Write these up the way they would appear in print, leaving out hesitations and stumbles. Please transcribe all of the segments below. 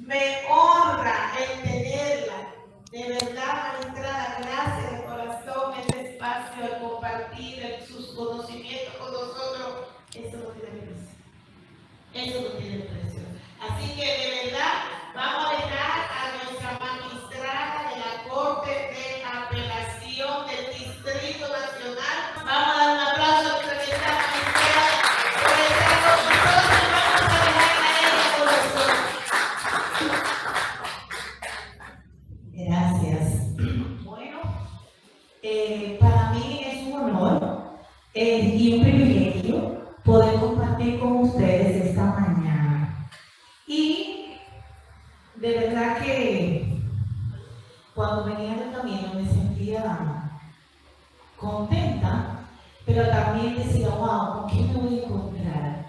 Me honra el tenerla. De verdad, magistrada, gracias de corazón este espacio, el compartir sus conocimientos con nosotros. Eso no tiene precio. Eso no tiene precio. Así que de verdad, vamos a dejar a nuestra magistrada de la Corte de Apelación del Distrito Nacional. Vamos a dar un aplauso a nuestra magistrada por estar con nosotros y vamos a dejarla a ella con nosotros. Gracias. Bueno, para mí es un honor y un privilegio poder compartir con ustedes esta mañana. Y de verdad que cuando venía del camino me sentía contenta, pero también decía, wow, ¿con qué me voy a encontrar?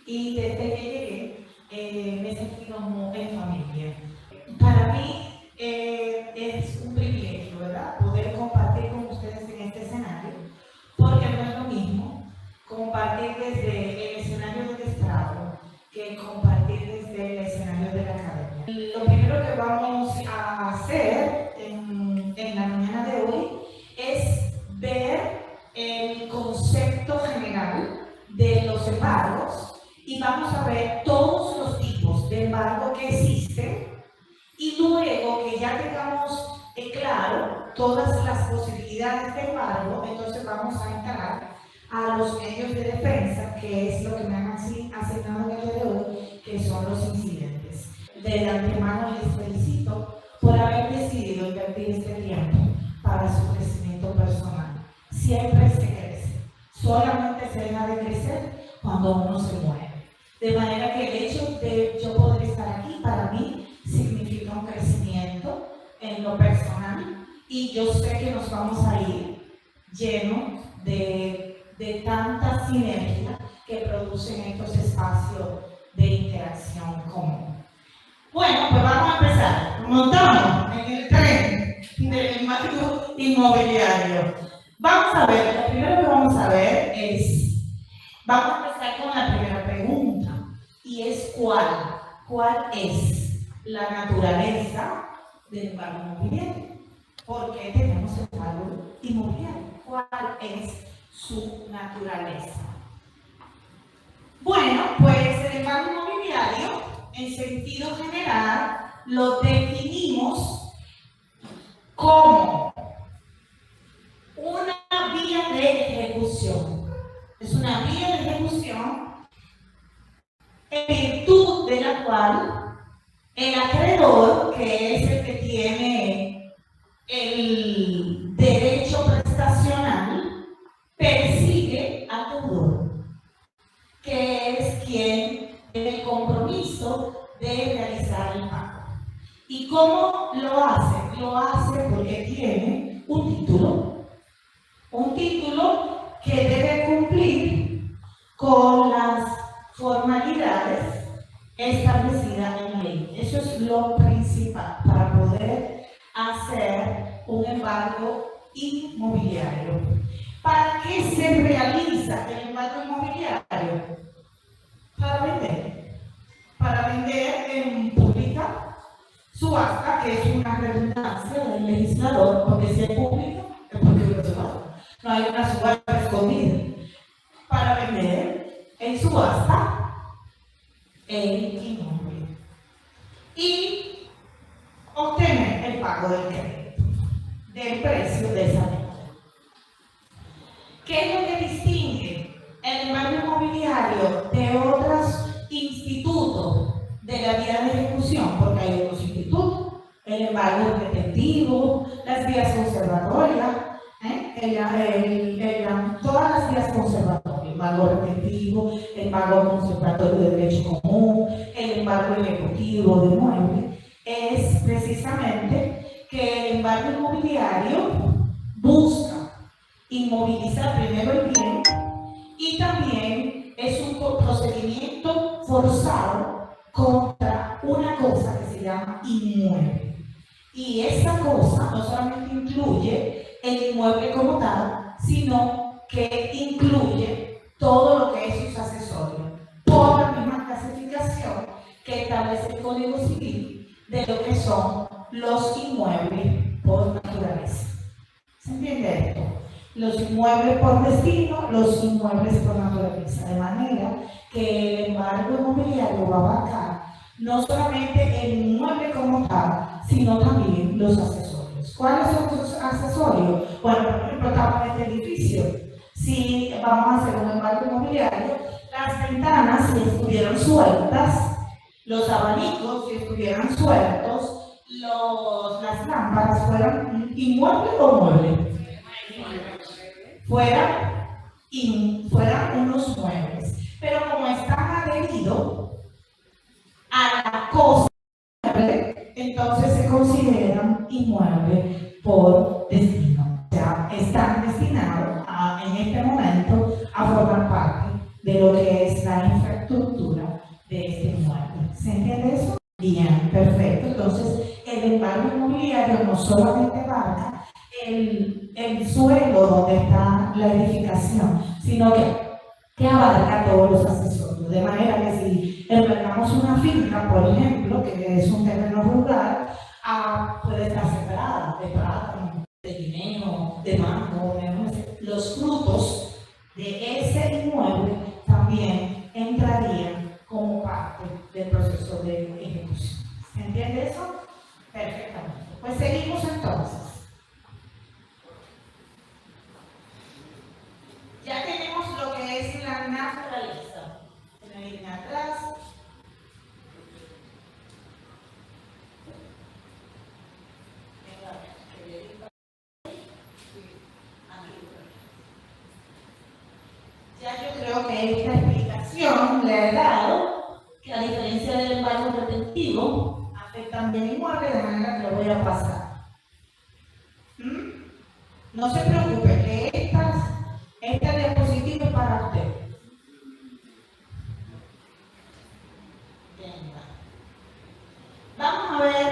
Y desde que llegué me sentí como en familia. Para mí es un privilegio, ¿verdad?, poder compartir con ustedes en este escenario, porque no es lo mismo compartir desde el escenario del estrado que compartir desde el escenario de la academia. Lo primero que vamos a hacer en la mañana de hoy es ver el concepto general de los embargos y vamos a ver todos los tipos de embargo que existen. Y luego que ya tengamos claro todas las posibilidades de embargo, entonces vamos a entrar a los medios de defensa, que es lo que me han asignado en el día de hoy, que son los incidentes. De antemano les felicito por haber decidido invertir este tiempo para su crecimiento personal. Siempre se crece, solamente se deja de crecer cuando uno se muere. De manera que el hecho de yo poder estar aquí, para mí, significa un crecimiento en lo personal y yo sé que nos vamos a ir llenos de tanta sinergia que producen estos espacios de interacción común. Bueno, pues vamos a empezar. Montamos en el tren del embargo inmobiliario. Vamos a ver, lo primero que vamos a ver es, vamos a empezar con la primera pregunta y es ¿cuál es la naturaleza del embargo inmobiliario? ¿Por qué tenemos embargo inmobiliario? ¿Cuál es su naturaleza? Bueno, pues el embargo inmobiliario, en sentido general, lo definimos como una vía de ejecución. Es una vía de ejecución en virtud de la cual el acreedor, que es el que tiene el derecho prestacional, persigue al deudor, que es quien tiene el compromiso de realizar el pago. ¿Y cómo lo hace? Lo hace porque tiene un título que debe cumplir con las formalidades establecida en la ley. Eso es lo principal para poder hacer un embargo inmobiliario. ¿Para qué se realiza el embargo inmobiliario? Para vender. Para vender en pública, subasta, que es una redundancia del legislador, porque si es pública, es porque es subasta. No hay una subasta escondida. Para vender en subasta el inmueble y obtener el pago del crédito, del precio de esa deuda. ¿Qué es lo que distingue el embargo inmobiliario de otros institutos de la vía de ejecución? Porque hay otros institutos, el embargo retentivo, las vías conservatorias, todas las vías conservatorias, el embargo retentivo, el embargo conservatorio de derecho común, el embargo ejecutivo de muebles, es precisamente que el embargo inmobiliario busca inmovilizar primero el bien y también es un procedimiento forzado contra una cosa que se llama inmueble. Y esa cosa no solamente incluye el inmueble como tal, sino que incluye todo lo que es sus accesorios, por la misma clasificación que establece el Código Civil de lo que son los inmuebles por naturaleza. ¿Se entiende esto? Los inmuebles por destino, los inmuebles por naturaleza. De manera que el embargo inmobiliario va a abarcar no solamente el inmueble como tal, sino también los accesorios. ¿Cuáles son los accesorios? Bueno, por ejemplo, estamos en este edificio. Si vamos a hacer un embargo inmobiliario, las ventanas, si estuvieran sueltas, los abanicos, si estuvieran sueltos, las lámparas fueran inmueble o mueble. Fueran unos muebles. Pero como están adheridos a la cosa, entonces se consideran inmuebles por destino. O sea, están destinados en este momento a formar parte de lo que es la infraestructura de este inmueble. ¿Se entiende eso? Bien, perfecto. Entonces, el embargo inmobiliario no solamente abarca el suelo donde está la edificación, sino que abarca todos los accesorios. De manera que si embargamos una finca, por ejemplo, que es un terreno rural, puede estar separada de plátano, de guineo, de mango, los frutos de ese inmueble también entrarían como parte del proceso de ejecución. ¿Se entiende eso? Perfectamente. Pues seguimos entonces. Ya tenemos lo que es la naturaleza. Se me viene atrás. Ya yo creo que esta explicación le he dado que a diferencia del embargo retentivo, afectan bien inmueble, de manera que lo voy a pasar. No se preocupe, que esta diapositiva es para usted. Vamos a ver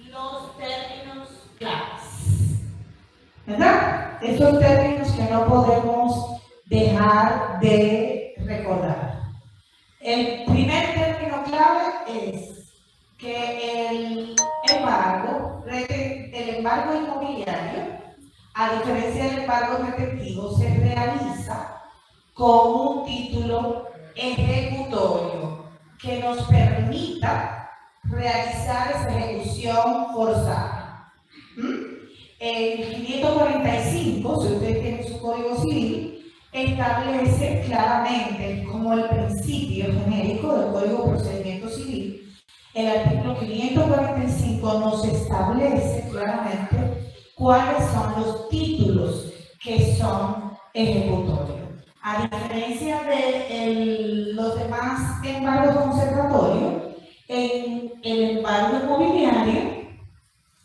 los términos claves. ¿Verdad? Esos términos que no podemos dejar de recordar. El primer término clave es que el embargo inmobiliario, a diferencia del embargo retentivo, se realiza con un título ejecutorio que nos permita realizar esa ejecución forzada. El 545, si usted tiene su código civil, establece claramente como el principio genérico del Código de Procedimiento Civil. El artículo 545 nos establece claramente cuáles son los títulos que son ejecutorios. A diferencia de los demás embargos conservatorios, en el embargo inmobiliario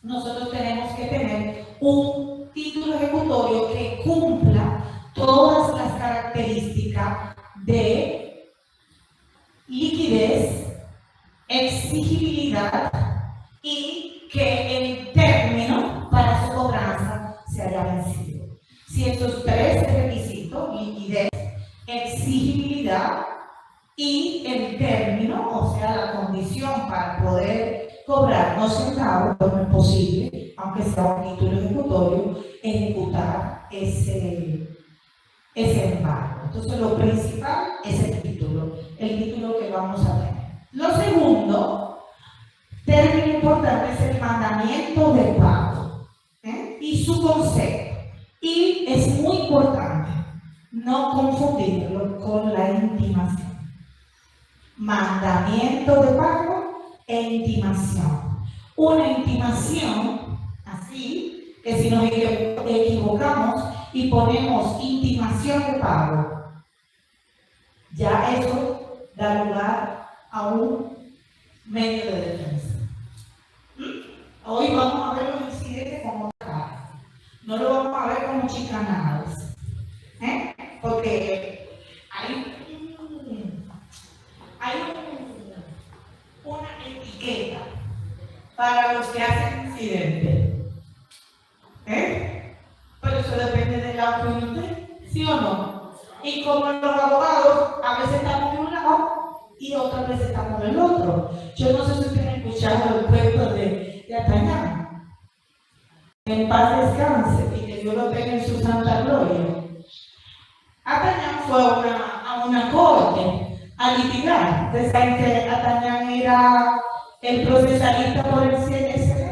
nosotros tenemos que tener un título ejecutorio que cumpla todas las características de liquidez, exigibilidad y que el término para su cobranza se haya vencido. Si estos tres requisitos, liquidez, exigibilidad y el término, o sea, la condición para poder cobrar no centavos, no es posible, aunque sea un título ejecutorio, ejecutar ese embargo. Entonces, lo principal es el título que vamos a tener. Lo segundo, término importante, es el mandamiento de pago y su concepto. Y es muy importante no confundirlo con la intimación. Mandamiento de pago e intimación. Una intimación, así, que si nos equivocamos y ponemos intimación de pago, ya eso da lugar a un medio de defensa. Hoy vamos a ver los incidentes como tal. No lo vamos a ver como chicanadas. Porque hay una etiqueta para los que hacen incidentes. Pero eso depende de la opinión de usted, ¿sí o no? Y como los abogados, a veces estamos en un lado y otras veces estamos en el otro. Yo no sé si ustedes han escuchado escuchado el cuento de Atañán. En paz descanse y que Dios lo tenga en su santa gloria. Atañán fue a una corte a litigar. Ustedes saben que Atañán era el procesalista por excelencia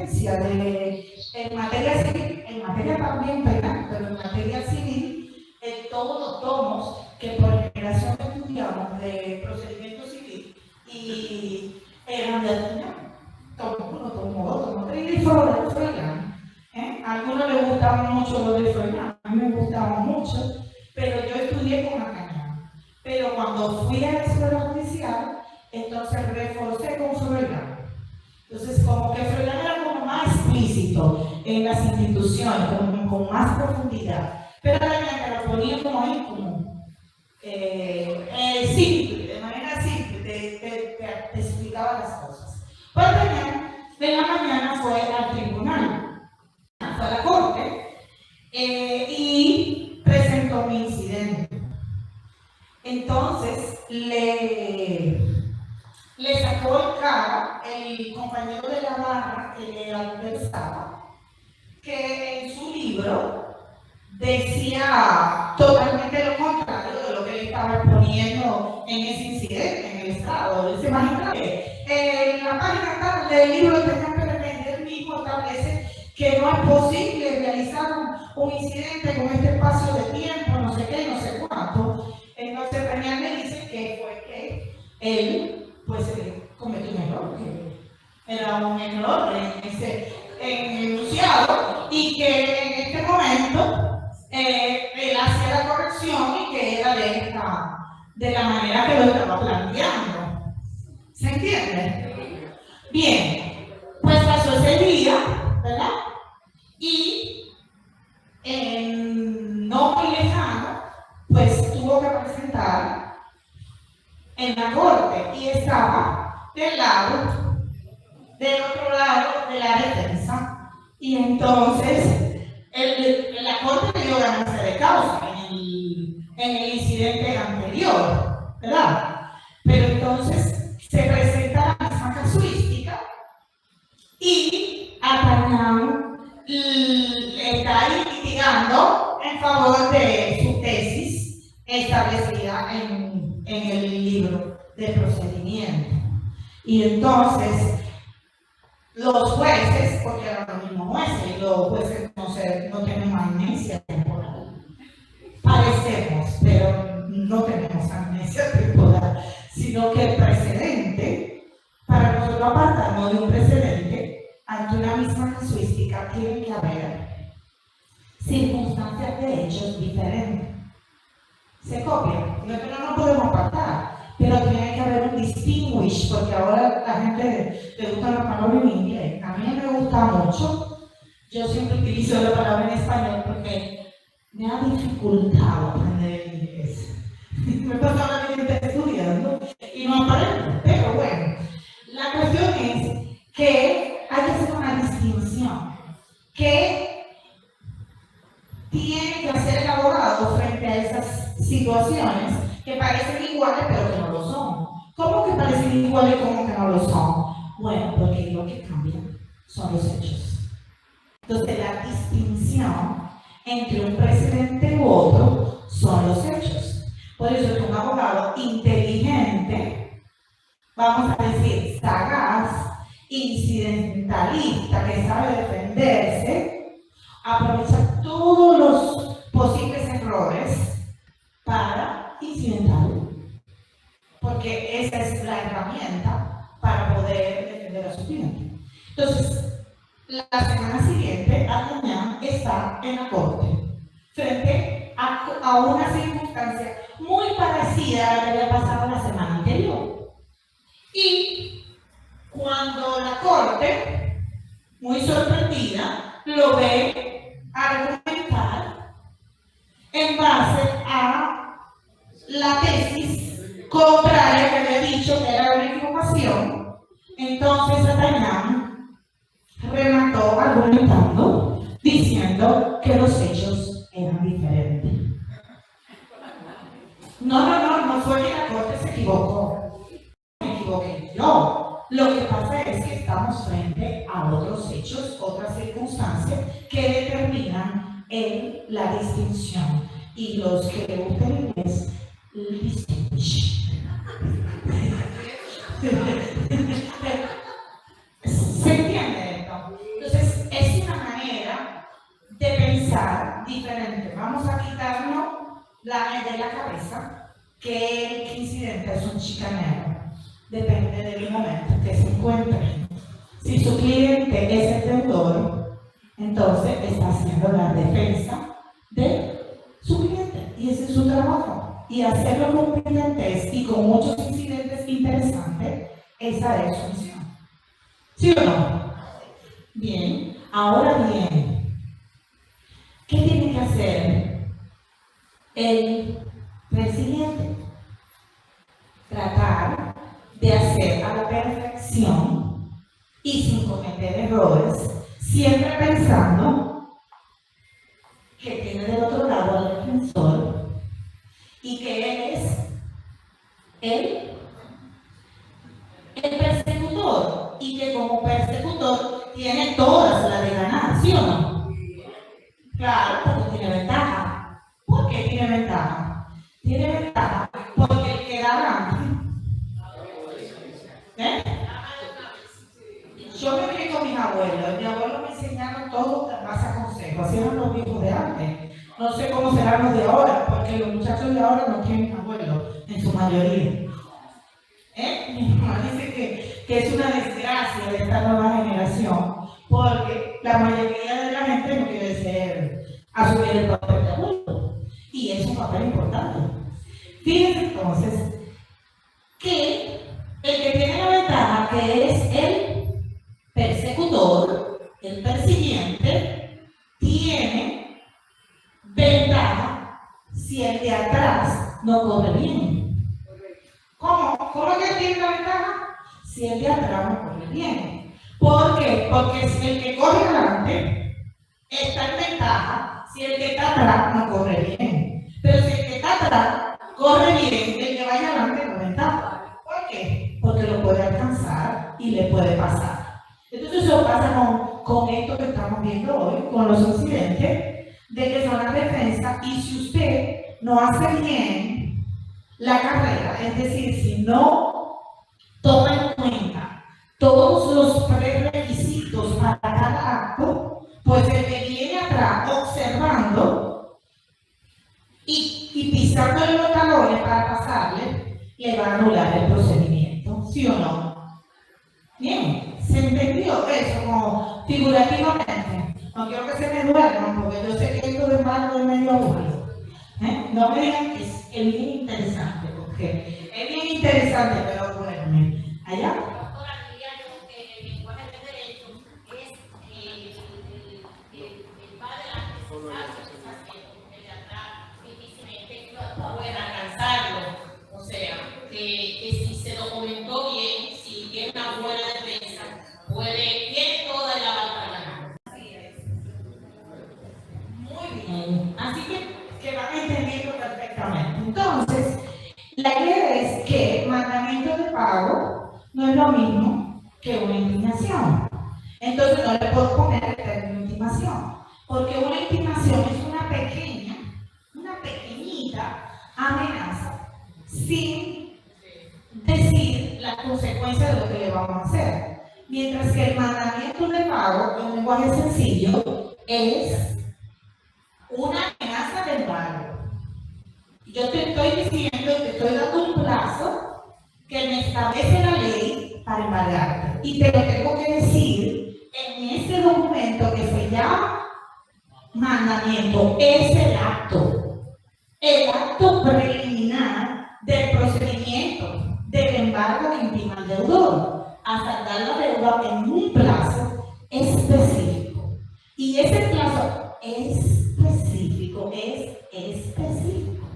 en materia civil, en materia también penal, pero en materia civil, en todos los tomos que por generación estudiamos de procedimiento civil y eran de Atañán. Tomo uno, tomo dos, tomo tres, y fueron de Froilán. A algunos les gustaban mucho los de Froilán, a mí me gustaban mucho, pero yo estudié con Atañán. Pero cuando fui a la escuela judicial, entonces reforcé con Froilán. Entonces, como que Froilán era como más explícito en las instituciones, con más profundidad. Pero Atañán que lo ponía como ahí, como simple, de manera simple, te explicaba las cosas. Pues Atañán, de la mañana fue al tribunal, fue a la corte, y presentó un incidente. Entonces, le sacó en cara el compañero de la barra que le adversaba que en su libro decía totalmente lo contrario de lo que le estaba exponiendo en ese incidente, en el estado. Se imagina que en la página tal del libro de él mismo establece que no es posible realizar un incidente con este espacio de tiempo, no sé qué, no sé cuánto. Entonces Peña le dice que fue que él pues cometió un error, que era un error en el enunciado y que en este momento él hacía la corrección y que era de la manera que lo estaba planteando. ¿Se entiende? Bien, pues pasó ese día, ¿verdad? Y no muy lejano, pues tuvo que presentar en la corte y estaba del otro lado de la defensa. Y entonces la corte le dio ganancia de causa en el incidente anterior, ¿verdad? Pero entonces se presenta la misma casuística y Atañán está ahí litigando en favor de su tesis establecida en el libro de procedimiento. Y entonces los jueces, porque eran los mismos jueces, los jueces no tenemos amnesia temporal. Parecemos, pero no tenemos amnesia temporal, sino que el precedente, para nosotros apartarnos de un precedente, ante una misma casuística tiene que haber circunstancias de hechos diferentes. Se copian, nosotros no podemos apartar, pero tiene que haber un distinguish, porque ahora la gente le gusta la palabra en inglés. A mí me gusta mucho, yo siempre utilizo la palabra en español porque me ha dificultado aprender el inglés. Me pasa la vida estudiando y no aprendo, pero bueno, la cuestión es que hay que hacer una distinción que tiene que hacer el abogado frente a esas situaciones que parecen iguales pero que no lo son. ¿Cómo que parecen iguales y cómo que no lo son? Bueno, porque lo que cambia son los hechos. Entonces la distinción entre un precedente u otro son los hechos. Por eso es que un abogado inteligente, vamos a decir sagaz, incidentalista, que sabe defenderse, aprovecha todos los posibles errores para incidental, porque esa es la herramienta para poder defender a su cliente. Entonces, la semana siguiente, Atañán está en la corte, frente a una circunstancia muy parecida a la que había pasado la semana anterior. Y cuando la corte, muy sorprendida, lo ve argumentar en base a la tesis contraria que había dicho que era una equivocación, entonces Atañán remató argumentando, diciendo que los hechos eran diferentes. No fue que la corte se equivocó, me equivoqué yo. Lo que pasa es si estamos frente a otros hechos, otras circunstancias que determinan la distinción. Y los que le gusta el inglés, distinguish. ¿Se entiende esto? Entonces, es una manera de pensar diferente. Vamos a quitarnos de la cabeza que el incidente es un chicanero. Depende del momento que se encuentre. Si su cliente es el deudor, entonces está haciendo la defensa de su cliente. Y ese es su trabajo. Y hacerlo con brillantez y con muchos incidentes interesantes, esa es su misión. ¿Sí o no? Bien. Ahora bien, ¿qué tiene que hacer el presidente? Tratar de hacer a la perfección y sin cometer errores, siempre pensando que tiene del otro lado al defensor y que él es el persecutor y que como persecutor tiene todas las de ganar, ¿sí o no? Claro, porque tiene ventaja. ¿Por qué tiene ventaja? Tiene ventaja porque el que da adelante. Yo me crié con mis abuelos. Mis abuelos me enseñaron todo en base a consejos. Así eran los viejos de antes. No sé cómo serán los de ahora, porque los muchachos de ahora no tienen abuelos, en su mayoría. Mi mamá dice que es una desgracia de esta nueva generación, porque la mayoría de la gente no quiere asumir el papel de adulto. Y es un papel importante. Fíjense entonces que el que tiene la ventaja, que es el persecutor, el persiguiente, tiene ventaja si el de atrás no corre bien. ¿Cómo? ¿Cómo que tiene la ventaja? Si el de atrás no corre bien. ¿Por qué? Porque si el que corre adelante está en ventaja, si el que está atrás no corre bien. Pero si el que está atrás corre bien, el que vaya adelante no ventaja. ¿Por qué? Porque lo puede alcanzar y le puede pasar. Entonces eso pasa con esto que estamos viendo hoy, con los incidentes, de que son las defensas, y si usted no hace bien la carrera, es decir, si no toma en cuenta todos los prerequisitos para cada acto, pues el que viene atrás observando y pisándole los talones para pasarle, le va a anular el procedimiento, ¿sí o no? Bien, ¿se entendió eso como figurativamente? No quiero que se me duerman, porque yo sé que esto de malo es medio aburrido. No me digan que es bien interesante, porque es bien interesante, pero bueno, allá. Doctora, diría yo que el lenguaje de derecho es el padre de la necesidad, el de atrás difícilmente pueda alcanzarlo. O sea, que si se documentó bien, si tiene una buena defensa, tiene toda la base para ganar. Así es. Muy bien. Así que van entendiendo perfectamente. Entonces, la idea es que mandamiento de pago no es lo mismo que una intimación. Entonces no le puedo poner el término intimación, porque una intimación es una pequeñita amenaza sin decir las consecuencias de lo que le vamos a hacer. Mientras que el mandamiento de pago, en un lenguaje sencillo, es una amenaza de embargo. Yo te estoy diciendo, te estoy dando un plazo que me establece la ley para embargarte. Y te lo tengo que decir en ese documento que se llama mandamiento. Es el acto preliminar del procedimiento del embargo que intima al deudor a saldar la deuda en un plazo específico. Y ese plazo específico es específico.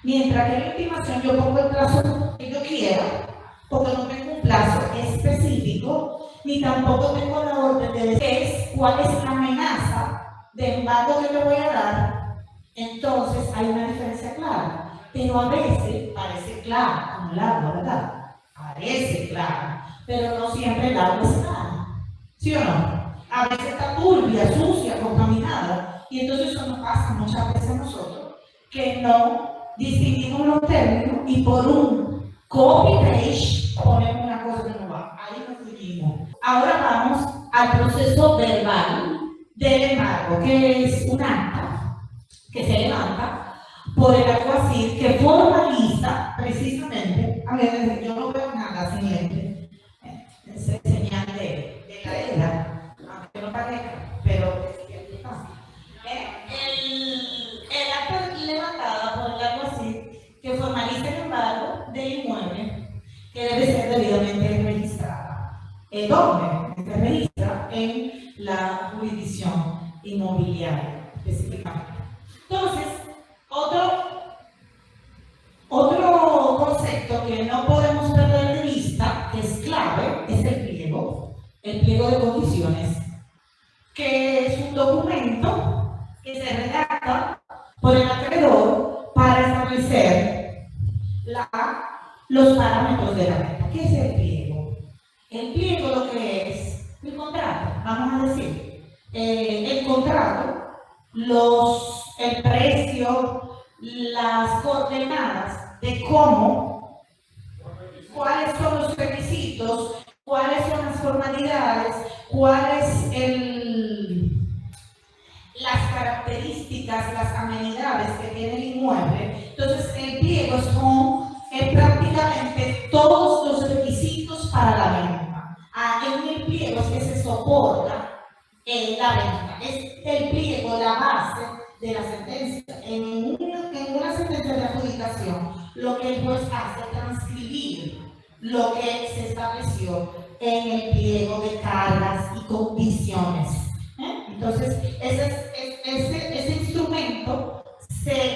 Mientras que en la intimación yo pongo el plazo que yo quiera, porque no tengo un plazo específico, ni tampoco tengo la orden de decir cuál es la amenaza de embargo que te voy a dar. Entonces hay una diferencia clara, pero a veces parece clara, como el agua, ¿verdad? Parece clara, pero no siempre el agua es clara, ¿sí o no? A veces está turbia, sucia, contaminada, y entonces eso nos pasa muchas veces a nosotros, que no distinguimos los términos y por un copy-paste ponemos una cosa que no va. Ahí nos fuimos. Ahora vamos al proceso verbal del embargo, que es un acta que se levanta por el alguacil que formaliza precisamente, a ver, yo no veo nada sin lente, es señal de la edad, aunque no parezca, pero el acta levantada por el alguacil que formaliza el embargo del inmueble que debe ser debidamente registrada. ¿Dónde? Se registra en la jurisdicción inmobiliaria específicamente. Entonces, otro concepto que no podemos perder de vista, que es clave, es el pliego de condiciones, que es un documento que se redacta por el acreedor para establecer los parámetros de la venta. ¿Qué es el pliego? El pliego lo que es el contrato, vamos a decir, el contrato, el precio, las coordenadas de cómo, cuáles son los requisitos, cuáles son las formalidades, cuáles las características, las amenidades que tiene el inmueble. Entonces, el pliego son prácticamente todos los requisitos para la venta. En el pliego es que se soporta la venta. Es el pliego la base de la sentencia. En una sentencia de adjudicación, lo que el juez hace es transcribir lo que se estableció en el pliego de cargas y condiciones. Entonces, ese instrumento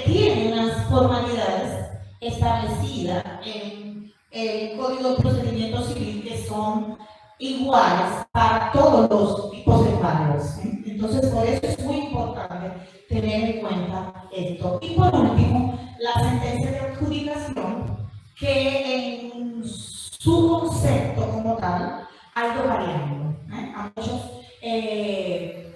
tiene unas formalidades establecidas en el Código de Procedimiento Civil que son iguales para todos los tipos de embargos. Entonces, por eso es muy importante tener en cuenta esto. Y por último, la sentencia de adjudicación, que en su concepto como tal ha ido variando. A muchos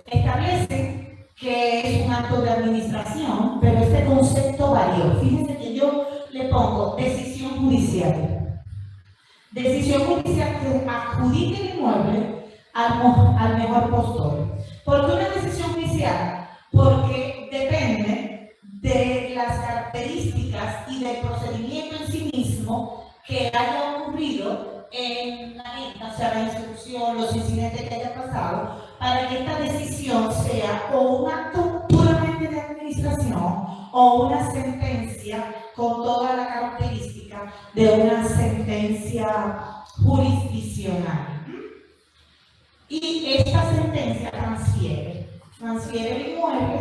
establecen que es un acto de administración, pero este concepto varió. Fíjense que yo le pongo decisión judicial. Decisión judicial que adjudique el inmueble al mejor postor. ¿Por qué una decisión judicial? Porque depende de las características y del procedimiento en sí mismo que haya ocurrido en la venta, o sea, la instrucción, los incidentes que haya pasado, para que esta decisión sea o un acto puramente de administración o una sentencia con toda la característica de una sentencia jurisdiccional. Y esta sentencia transfiere el inmueble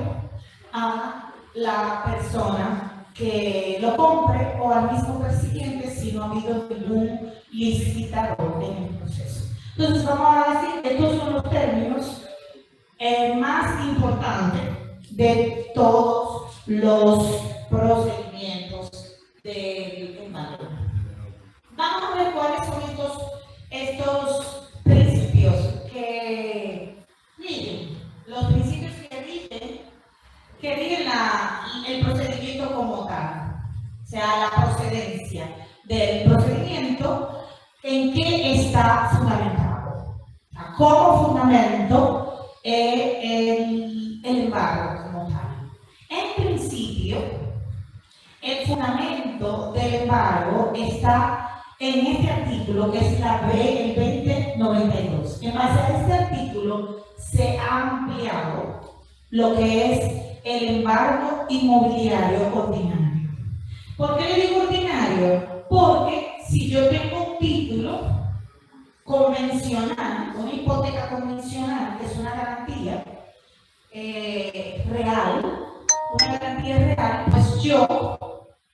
a la persona que lo compre o al mismo recipiente si no ha habido ningún licitador en el proceso. Entonces vamos a decir que estos son los términos más importantes de todos los procedimientos del embargo. Vamos a ver cuáles son estos principios que rigen, los principios que rigen el procedimiento como tal, o sea, la procedencia del procedimiento, en qué está fundamentado, como fundamento el embargo como tal. En principio, el fundamento del embargo está en este artículo, que es la B, el 2092. En base a este artículo se ha ampliado lo que es el embargo inmobiliario ordinario. ¿Por qué le digo ordinario? Porque si yo tengo un título convencional, una hipoteca convencional, que es una garantía real, pues yo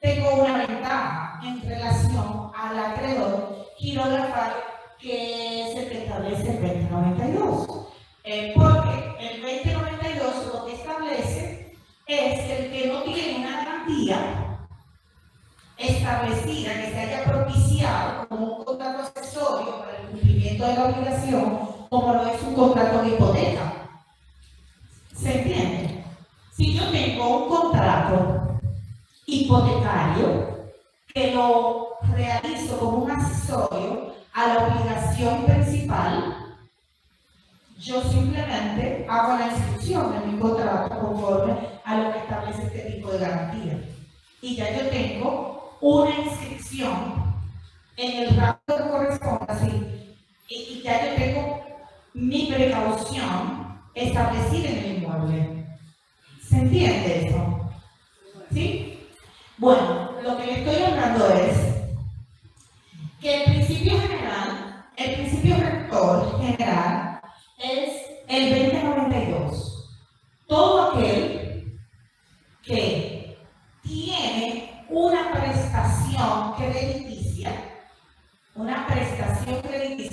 tengo una ventaja en relación al acreedor quirografario, que es el que establece el 2092. Porque el 2092 lo que establece es que el que no tiene una garantía establecida que se haya propiciado como un contrato accesorio para el cumplimiento un contrato de hipoteca. ¿Se entiende? Si yo tengo un contrato hipotecario que lo realizo como un accesorio a la obligación principal, yo simplemente hago la inscripción en mi contrato conforme a lo que establece este tipo de garantía. Y ya yo tengo una inscripción en el rango que corresponde, así, y ya yo tengo mi precaución establecida en el inmueble. ¿Se entiende eso? ¿Sí? Bueno, lo que le estoy hablando es que el principio general, el principio rector general, es el 2092. Todo aquel que tiene una prestación crediticia,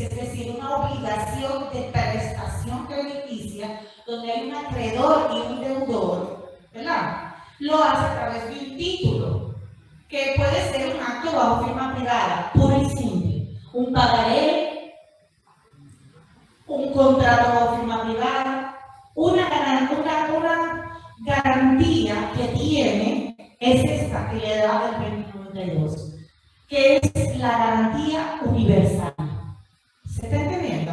es decir, una obligación de prestación crediticia, donde hay un acreedor y un deudor, ¿verdad? Lo hace a través de un título, que puede ser un acto bajo firma privada, puro y simple, un pagaré, un contrato bajo firma privada, una garantía que tiene es esta que le da el 2092, que es la garantía universal. ¿Se está entendiendo?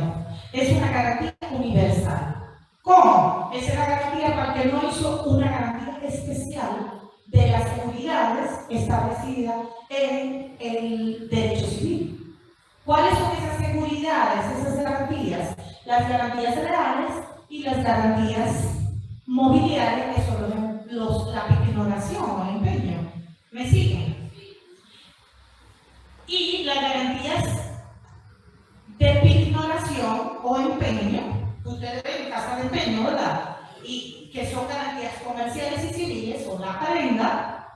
Es una garantía universal. ¿Cómo? Esa es la garantía para que no hizo una garantía especial de las seguridades establecidas en el derecho civil. ¿Cuáles son esas seguridades, esas garantías? Las garantías reales y las garantías mobiliarias, que son la pignoración o el empeño. ¿Me siguen? Y las garantías de pignoración o empeño, que ustedes ven en casa de empeño, ¿verdad? Y que son garantías comerciales y civiles, son la prenda,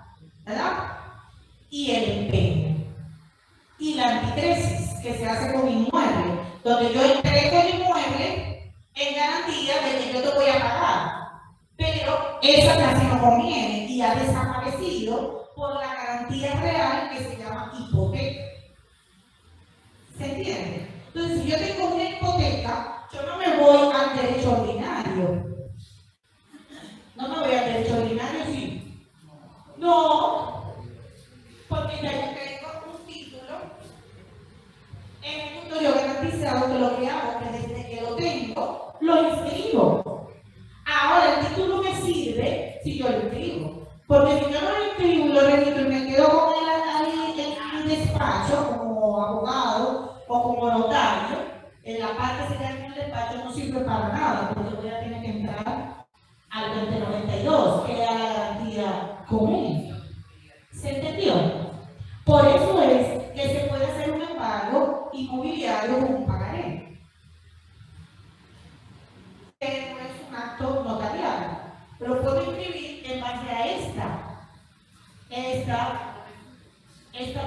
¿verdad? Y el empeño. Y la antitesis, que se hace con inmueble, donde yo entrego el inmueble en garantía de que yo te voy a pagar. Pero esa casi no conviene y ha desaparecido por la garantía real que se llama hipoteca. ¿Se entiende? Entonces, si yo tengo una hipoteca, yo no me voy al derecho ordinario. No me voy al derecho ordinario, sí. No, porque ya yo tengo un título en un notario garantizado, que lo que hago es que desde que lo tengo, lo inscribo. Ahora el título me sirve si yo lo inscribo. Porque si yo no lo inscribo y lo registro y me quedo con él ahí en mi despacho como abogado o como notario, en la parte que se queda en el despacho no sirve para nada, porque voy a tener que entrar al 2092, que era la garantía común. ¿Se entendió? Por eso es que se puede hacer un embargo inmobiliario con un pagaré. Que no es un acto notarial, pero puedo inscribir en base a esta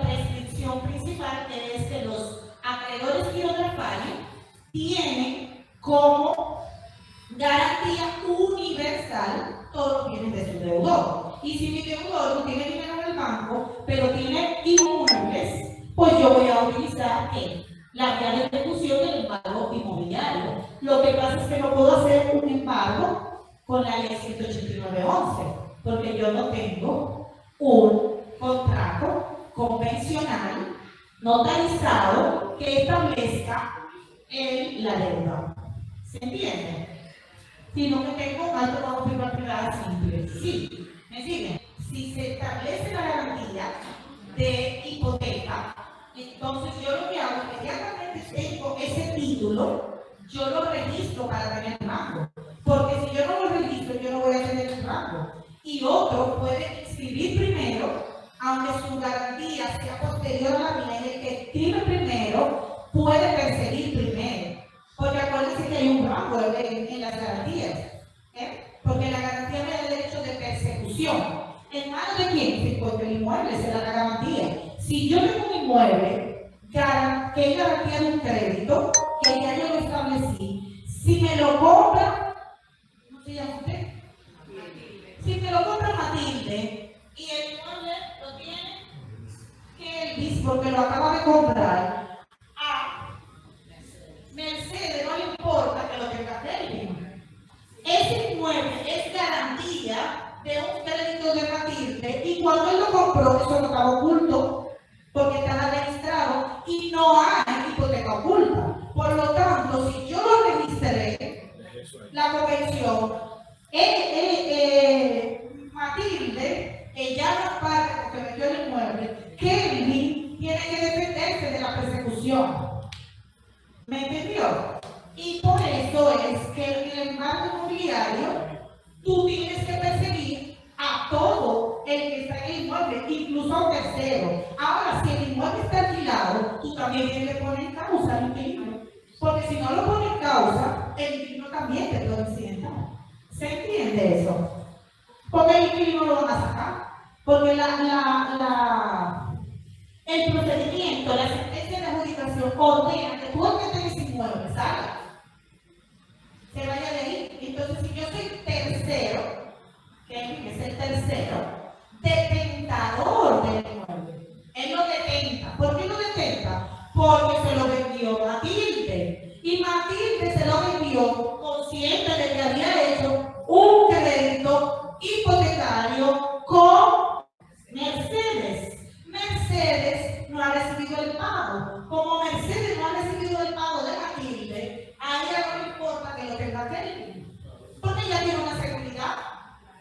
prescripción principal, que es que los acreedores hidrografarios tienen como garantía universal todos los bienes de su deudor. Y si mi deudor no tiene dinero en el banco, pero tiene inmuebles, pues yo voy a utilizar la vía de ejecución del embargo inmobiliario. Lo que pasa es que no puedo hacer un embargo con la ley 189.11, porque yo no tengo un contrato convencional notarizado que establezca la deuda. ¿Se entiende? Sino que tengo un acto bajo firma privada simple. Sí, ¿me siguen? Si se establece la garantía de hipoteca, entonces yo lo que hago, inmediatamente tengo ese título, yo lo registro para tener el rango. Porque si yo no lo registro, yo no voy a tener el rango. Y otro puede inscribir primero, aunque su garantía sea posterior a la mía, y el que escribe primero puede perseguir primero. Porque acuérdense que hay un rango en las garantías. Porque la garantía me da derecho de persecución. ¿En manos de quién se encuentra el inmueble? Será la garantía. Si yo tengo un inmueble que es garantía de un crédito, que ya yo lo establecí, si me lo compra, ¿cómo se llama usted? Si me lo compra Matilde y el inmueble lo tiene Kelvis porque lo acaba de comprar, a Mercedes no le importa que lo tenga tú tienes que perseguir a todo el que está en el inmueble, incluso a un tercero. Ahora, si el inmueble está alquilado, tú también tienes que poner en causa al inquilino. Porque si no lo pones en causa, el inquilino también te puede incidentar. ¿Se entiende eso? Porque el inquilino lo van a sacar. Porque el procedimiento, la sentencia de adjudicación ordena que tú el que tengas inmueble salga, se vaya de ahí. Entonces, si yo soy tercero, que es el tercero, detentador del inmueble, él lo detenta. ¿Por qué lo detenta? Porque se lo vendió Matilde. Y Matilde se lo vendió consciente de que había hecho un crédito hipotecario con Mercedes. Mercedes no ha recibido el pago. Como Mercedes no ha recibido el pago de Matilde, a ella no le importa que lo tenga Kelvin, porque ella tiene una seguridad.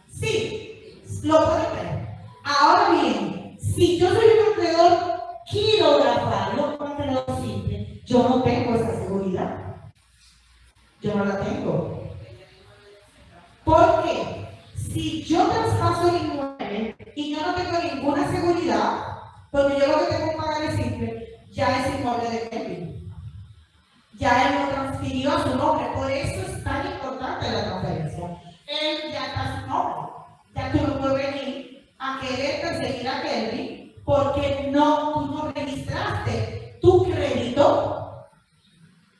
Sí, lo puede ver. Ahora bien, si yo soy un acreedor quirografario, un acreedor simple, yo no tengo esa seguridad. Yo no la tengo. ¿Por qué? Si yo traspaso el inmueble y yo no tengo ninguna seguridad, porque yo lo que tengo que pagar es simple, ya es inmueble de Kelvin. Ya él lo transfirió a su nombre, por eso es tan importante la transferencia. Él ya está a su nombre. Ya tú no puedes venir a querer perseguir a Kelvin porque tú no registraste tu crédito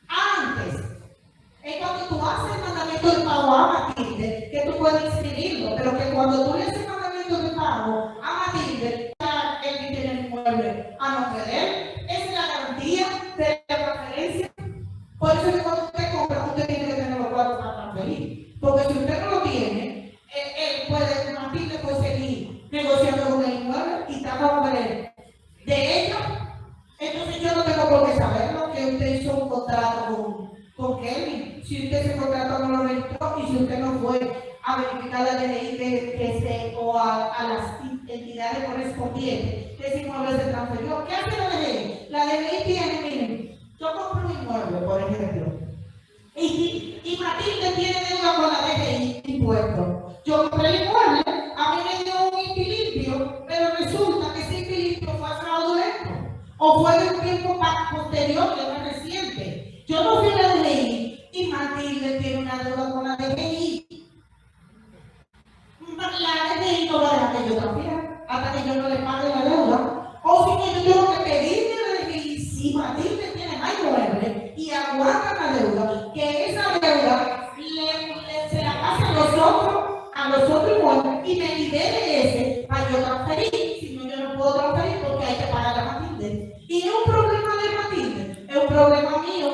antes. Es cuando tú haces el mandamiento de pago a Matilde, que tú puedes inscribirlo, pero que cuando tú le haces el mandamiento de pago a Matilde, ya él tiene el inmueble a nombre de él. Esa es la garantía de la transferencia. Por eso es que cuando usted compra, usted tiene que tener los cuartos para transferir. Porque si usted no lo tiene, Matilde puede seguir negociando con el inmueble y está a nombre de ellos. Entonces yo no tengo por qué saberlo, que usted hizo un contrato con Kelvin. Si usted ese contrato no lo registró y si usted no fue a verificar la DNI o a las entidades correspondientes que ese inmueble se transfirió, ¿qué hace la DNI? La DNI tiene, miren, yo compro un inmueble, por ejemplo, y Matilde tiene deuda con la DNI impuesto. Yo compré el inmueble, a mí me dio un equilibrio, pero resulta que ese equilibrio fue fraudulento o fue de un tiempo posterior, que no es reciente. Yo no fui a la DNI y Matilde tiene una deuda con la DNI. La DNI no va a dejar que yo transfiera hasta que yo no le pague la deuda. O si no, yo tengo que pedirle a la DNI si Matilde tiene más inmueble y aguanta la deuda, que esa deuda se la pase a los otros inmuebles y me libere ese para yo transferir. Si no, yo no puedo transferir porque hay que pagar a Matilde. Y es un problema de Matilde, es un problema mío.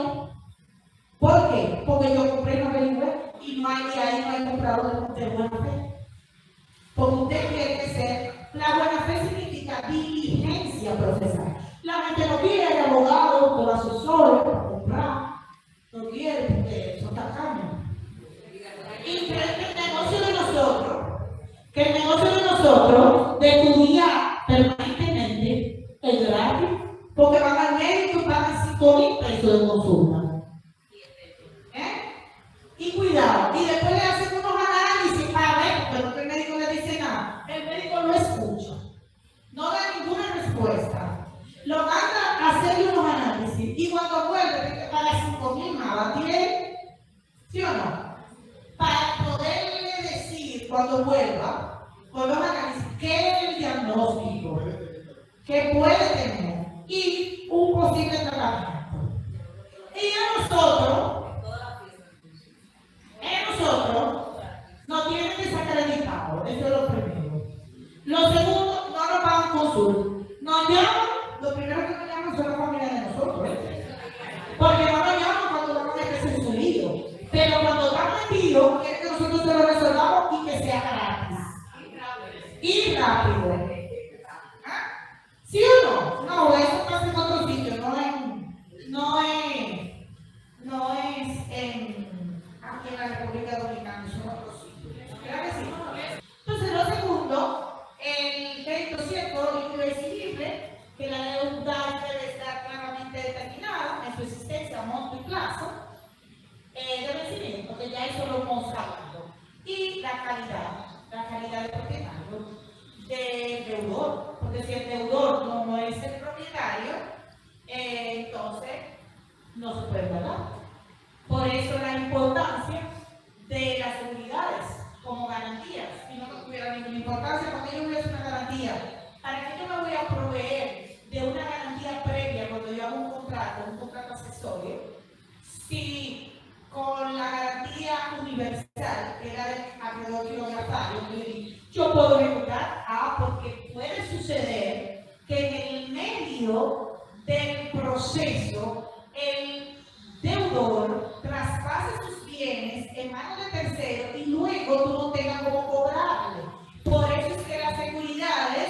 ¿Por qué? Porque yo compré una película y ahí no hay comprador de buena fe. Porque usted tiene que ser, la buena fe significa diligencia procesal. La gente no quiere el abogado que va a su solo para comprar. No quiere porque son tacaños. Y creen que el negocio de nosotros, de estudiar permanentemente, es gratis. Porque van al médico y pagan 5,000 pesos de consulta. Y cuidado, y después le hacen unos análisis para ver, pero que el médico le dice nada. El médico no escucha, no da ninguna respuesta. Lo manda a hacerle unos análisis y cuando vuelve, tiene que pagar 5,000 más. ¿Tiene? ¿Sí o no? Para poderle decir cuando vuelva, pues vamos a analizar qué es el diagnóstico que puede tener y un posible tratamiento. Y a nosotros nos tienen desacreditados, eso es lo primero. Lo segundo, no nos pagan consulta. Nos llaman, lo primero que nos llaman son la familia de nosotros. Porque no nos llaman cuando vamos a meterse en su lío. Pero cuando están metidos, quieren que nosotros se lo resolvamos y que sea gratis. Y rápido. ¿Sí o no? No, eso pasa en otro sitio, aquí en la República Dominicana, son otros sitios. ¿Verdad que sí? Entonces, lo segundo, el crédito cierto y exigible, que la deuda debe estar claramente determinada en su existencia, monto y plazo de vencimiento, que ya eso lo hemos hablado. Y la calidad porque si el deudor no es el propietario, entonces no se puede pagar. Por eso la importancia de las seguridades como garantías. Si no tuviera ninguna importancia, ¿para qué yo voy a hacer una garantía? ¿Para qué yo me voy a proveer de una garantía previa cuando yo hago un contrato accesorio? Si con la garantía universal, que era del acreedor kilografario, yo puedo ejecutar, porque puede suceder que en el medio del proceso el deudor traspase sus bienes en manos de terceros y luego tú no tengas cómo cobrarle. Por eso es que las seguridades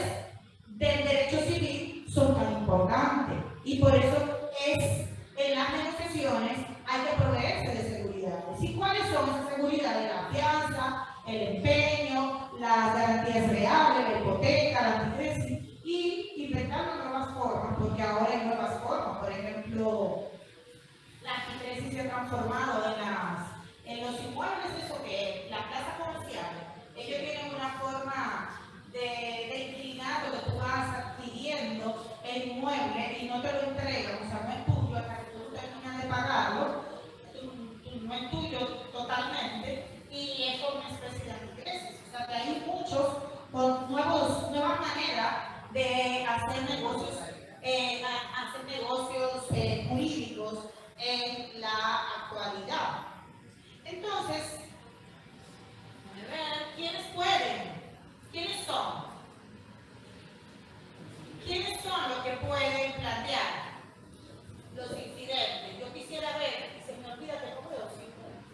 del derecho civil son tan importantes y por eso es en las negociaciones hay que proveerse de seguridades. ¿Y cuáles son esas seguridades? La fianza, el empeño, las garantías reales, la hipoteca, la anticresis y inventando nuevas formas, porque ahora hay nuevas formas. Por ejemplo, la anticresis se ha transformado en los inmuebles, eso que es la plaza comercial. Ellos tienen una forma de inclinato que tú vas adquiriendo el inmueble y no te lo entregan, o sea, no es tuyo hasta que tú terminas de pagarlo, no es tuyo totalmente, y es como una especie de anticresis. O sea, que hay muchos con nuevas maneras de hacer negocios, jurídicos en la actualidad. Entonces, a ver, ¿quiénes pueden? ¿Quiénes son? ¿Quiénes son los que pueden plantear los incidentes? Yo quisiera ver, se me olvida que como los incidentes,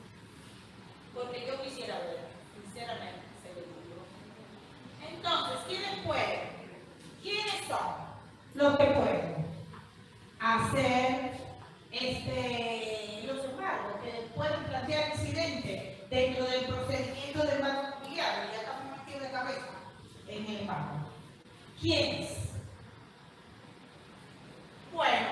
porque yo quisiera ver, sinceramente, se lo digo. Entonces, ¿quiénes pueden? ¿Quiénes son los que pueden hacer los embargos, que pueden plantear incidentes dentro del procedimiento de embargo inmobiliario? Ya estamos metidos de cabeza en el embargo. ¿Quiénes? Bueno,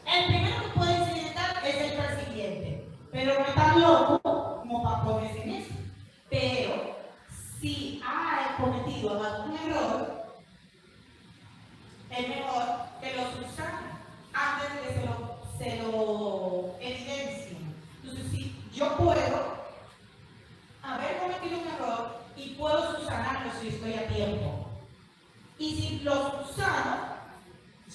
el primero que puede incidentar es el presidente, pero no es tan loco como para ponerse en eso. Pero si ha cometido algún error, es mejor que lo subsane antes de que se lo evidencien. Entonces, si yo puedo haber cometido un error y puedo subsanarlo si estoy a tiempo, y si lo subsano,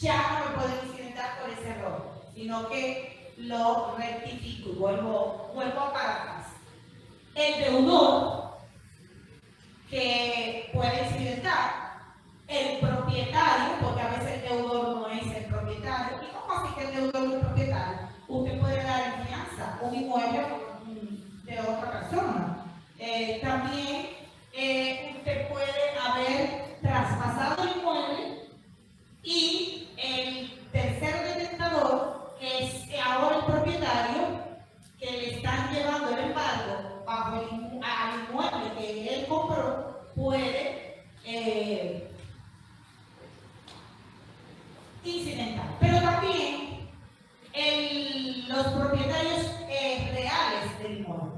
ya no me pueden incidentar por ese error, sino que lo rectifico y vuelvo para atrás. El deudor que puede incidentar, el propietario, porque a veces el deudor no es el propietario. ¿Y cómo así que el deudor no es el propietario? Usted puede dar en fianza un inmueble de otra persona. También usted puede haber traspasado el inmueble y el tercer detentador, que es ahora el propietario, que le están llevando el embargo bajo al inmueble que él compró, puede incidentar. Pero también los propietarios reales del inmueble.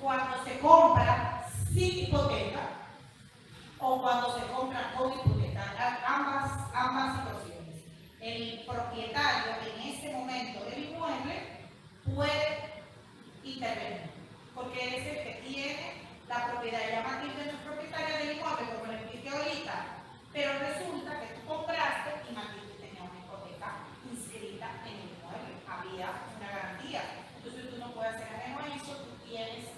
Cuando se compra sin hipoteca o cuando se compra con hipoteca, ambas situaciones. El propietario en ese momento del inmueble puede intervenir, porque él es el que tiene la propiedad. Ya Matilde no es propietaria del inmueble, como le expliqué ahorita, pero resulta que tú compraste y Matilde tenía una hipoteca inscrita en el inmueble, había una garantía. Entonces tú no puedes hacer ajeno a eso, tú tienes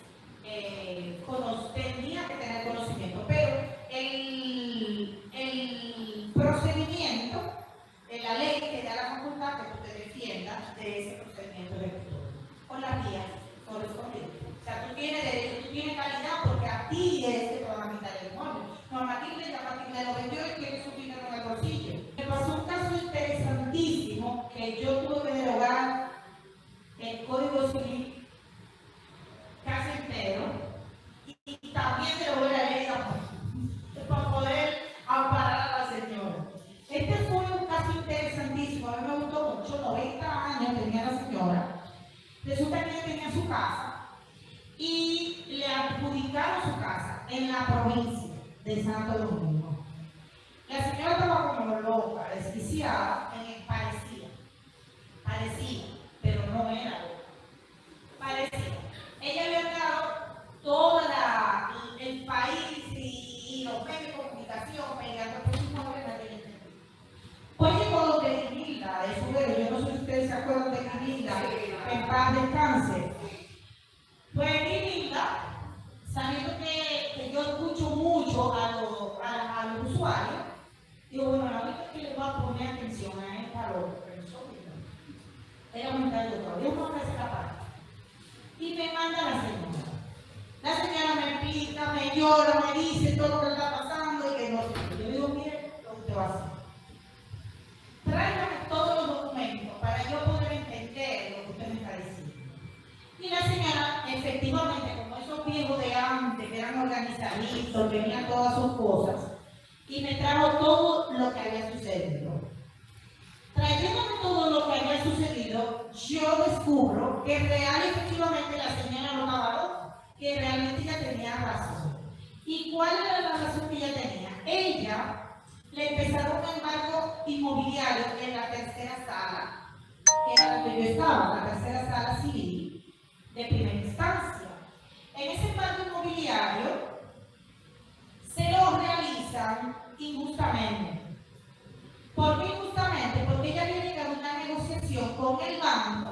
tendría que tener conocimiento, pero el procedimiento, la ley te da la facultad que tú te defiendas de ese procedimiento ejecutorio con las vías correspondientes. O sea, tú tienes derecho, tú tienes calidad porque a ti es que te van a quitar el inmueble. No, Matilde ya Matilde lo vendió y tiene su dinero en el bolsillo. Me pasó un caso interesantísimo que yo tuve que derogar el Código Civil casi entero y también derogó la ley para poder amparar a la señora. Este fue un caso interesantísimo, a mí me gustó mucho. 90 años tenía la señora. Resulta que ella tenía su casa y le adjudicaron su casa en la provincia de Santo Domingo. La señora estaba como loca, desquiciada, parecía, pero no era loca. Parecía. Ella había dado todo el país y los medios de comunicación peleando por su nombre en aquel tiempo. Pues llegó lo de Camila, de su bebé, yo no sé si ustedes se acuerdan de Camila, en paz descanse. Pues Camila, sabiendo que yo escucho mucho a los usuarios, digo, bueno, la única que le voy a poner atención a esta loca, pero era aumentar yo todavía, no me escapar. Y me manda la señora. La señora me explica, me llora, me dice todo lo que está pasando y que no sé. Yo digo, mire, lo que usted va a hacer. Tráigame todos los documentos para yo poder entender lo que usted me está diciendo. Y la señora, efectivamente, como esos viejos de antes, que eran organizaditos, tenían todas sus cosas, y me trajo todo lo que había sucedido. Trayéndome todo lo que había sucedido, yo descubro que real y efectivamente la señora no estaba loca, que realmente ella tenía razón. ¿Y cuál era la razón que ella tenía? Ella le empezaron un embargo inmobiliario en la tercera sala, que era donde yo estaba, la tercera sala civil de primera instancia. En ese embargo inmobiliario se lo realizan injustamente. ¿Por qué injustamente? Porque ella había llegado a una negociación con el banco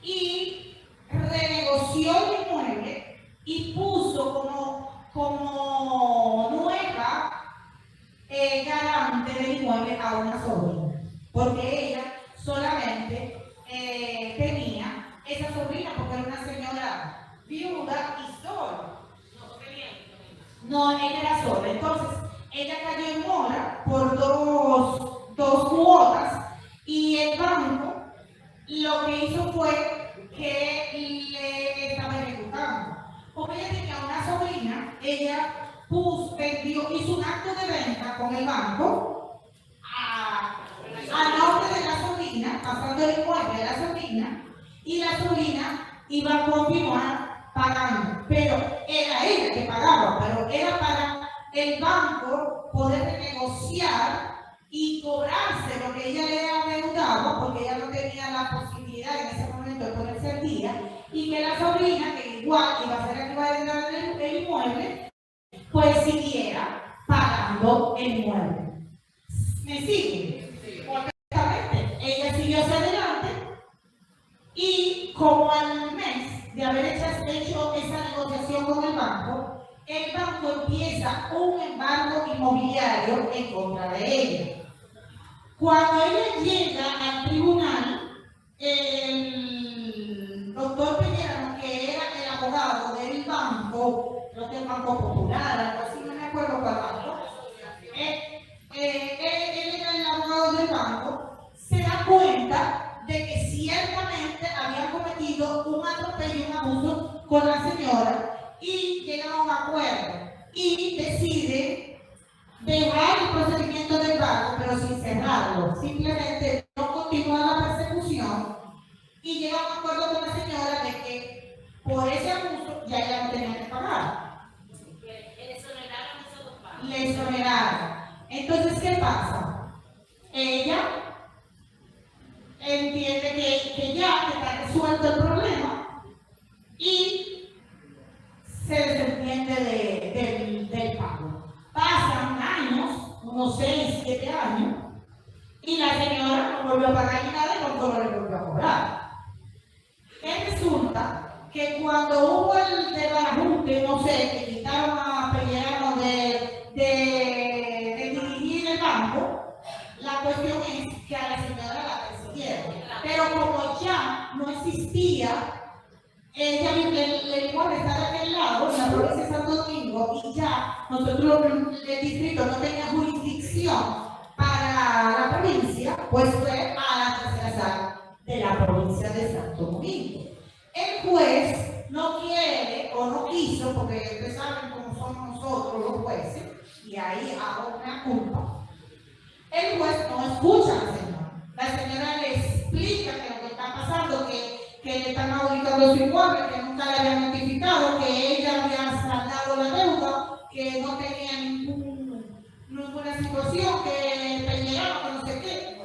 y renegoció el inmueble y puso como nueva garante del inmueble a una sobrina, porque ella solamente tenía esa sobrina porque era una señora viuda y sola. No, ella era sola. Entonces, ella cayó en mora por dos cuotas y el banco lo que hizo fue que le estaba ejecutando. Como ella tenía una sobrina, ella hizo un acto de venta con el banco a nombre de la sobrina, pasando el inmueble de la sobrina, y la sobrina iba a continuar pagando. Pero era ella que pagaba, pero era para el banco poder negociar y cobrarse lo que ella le adeudaba, porque ella no tenía la posibilidad en ese momento de ponerse al día, y que la sobrina, que igual iba a ser la que iba a heredar el inmueble, pues siguiera pagando el inmueble. ¿Me sigue? Correctamente. Ella siguió hacia adelante y como al mes de haber hecho esa negociación con el banco empieza un embargo inmobiliario en contra de ella. Cuando ella llega al tribunal, el doctor Peñarano, que era el abogado del banco, creo que el Banco Popular, algo así, no me acuerdo cuál banco, él era el abogado del banco, se da cuenta de que ciertamente había cometido un atropello y un abuso con la señora y llega a un acuerdo y decide dejar el procedimiento del banco, pero sin cerrarlo, simplemente no continuar la persecución y llega a un acuerdo con la señora de que por ese abuso ya ella no tenía que pagar. Le exoneraron. Entonces, ¿qué pasa? Ella entiende que ya está resuelto el problema y se desentiende del pago. Pasan años, unos 6, 7 años, y la señora no volvió a pagar ni nada y tampoco le volvió a cobrar. ¿Qué resulta? Que cuando hubo el desbarajuste, no sé, que quitaron a Pellerano de dirigir el banco, la cuestión es que a la señora la persiguieron. Pero como ya no existía, ella el inmueble está de aquel lado, en la provincia de Santo Domingo, y ya nosotros, el distrito, no tenía jurisdicción para la provincia, pues fue a la tercera sala de la provincia de Santo Domingo. El juez no quiere o no quiso, porque ustedes saben cómo somos nosotros los jueces, y ahí hago una culpa. El juez no escucha a la señora. La señora le explica que lo que está pasando, que le están auditando su inmueble, que nunca le habían notificado, que ella había saldado la deuda, que no tenía ninguna situación, que pelearon, que no sé qué.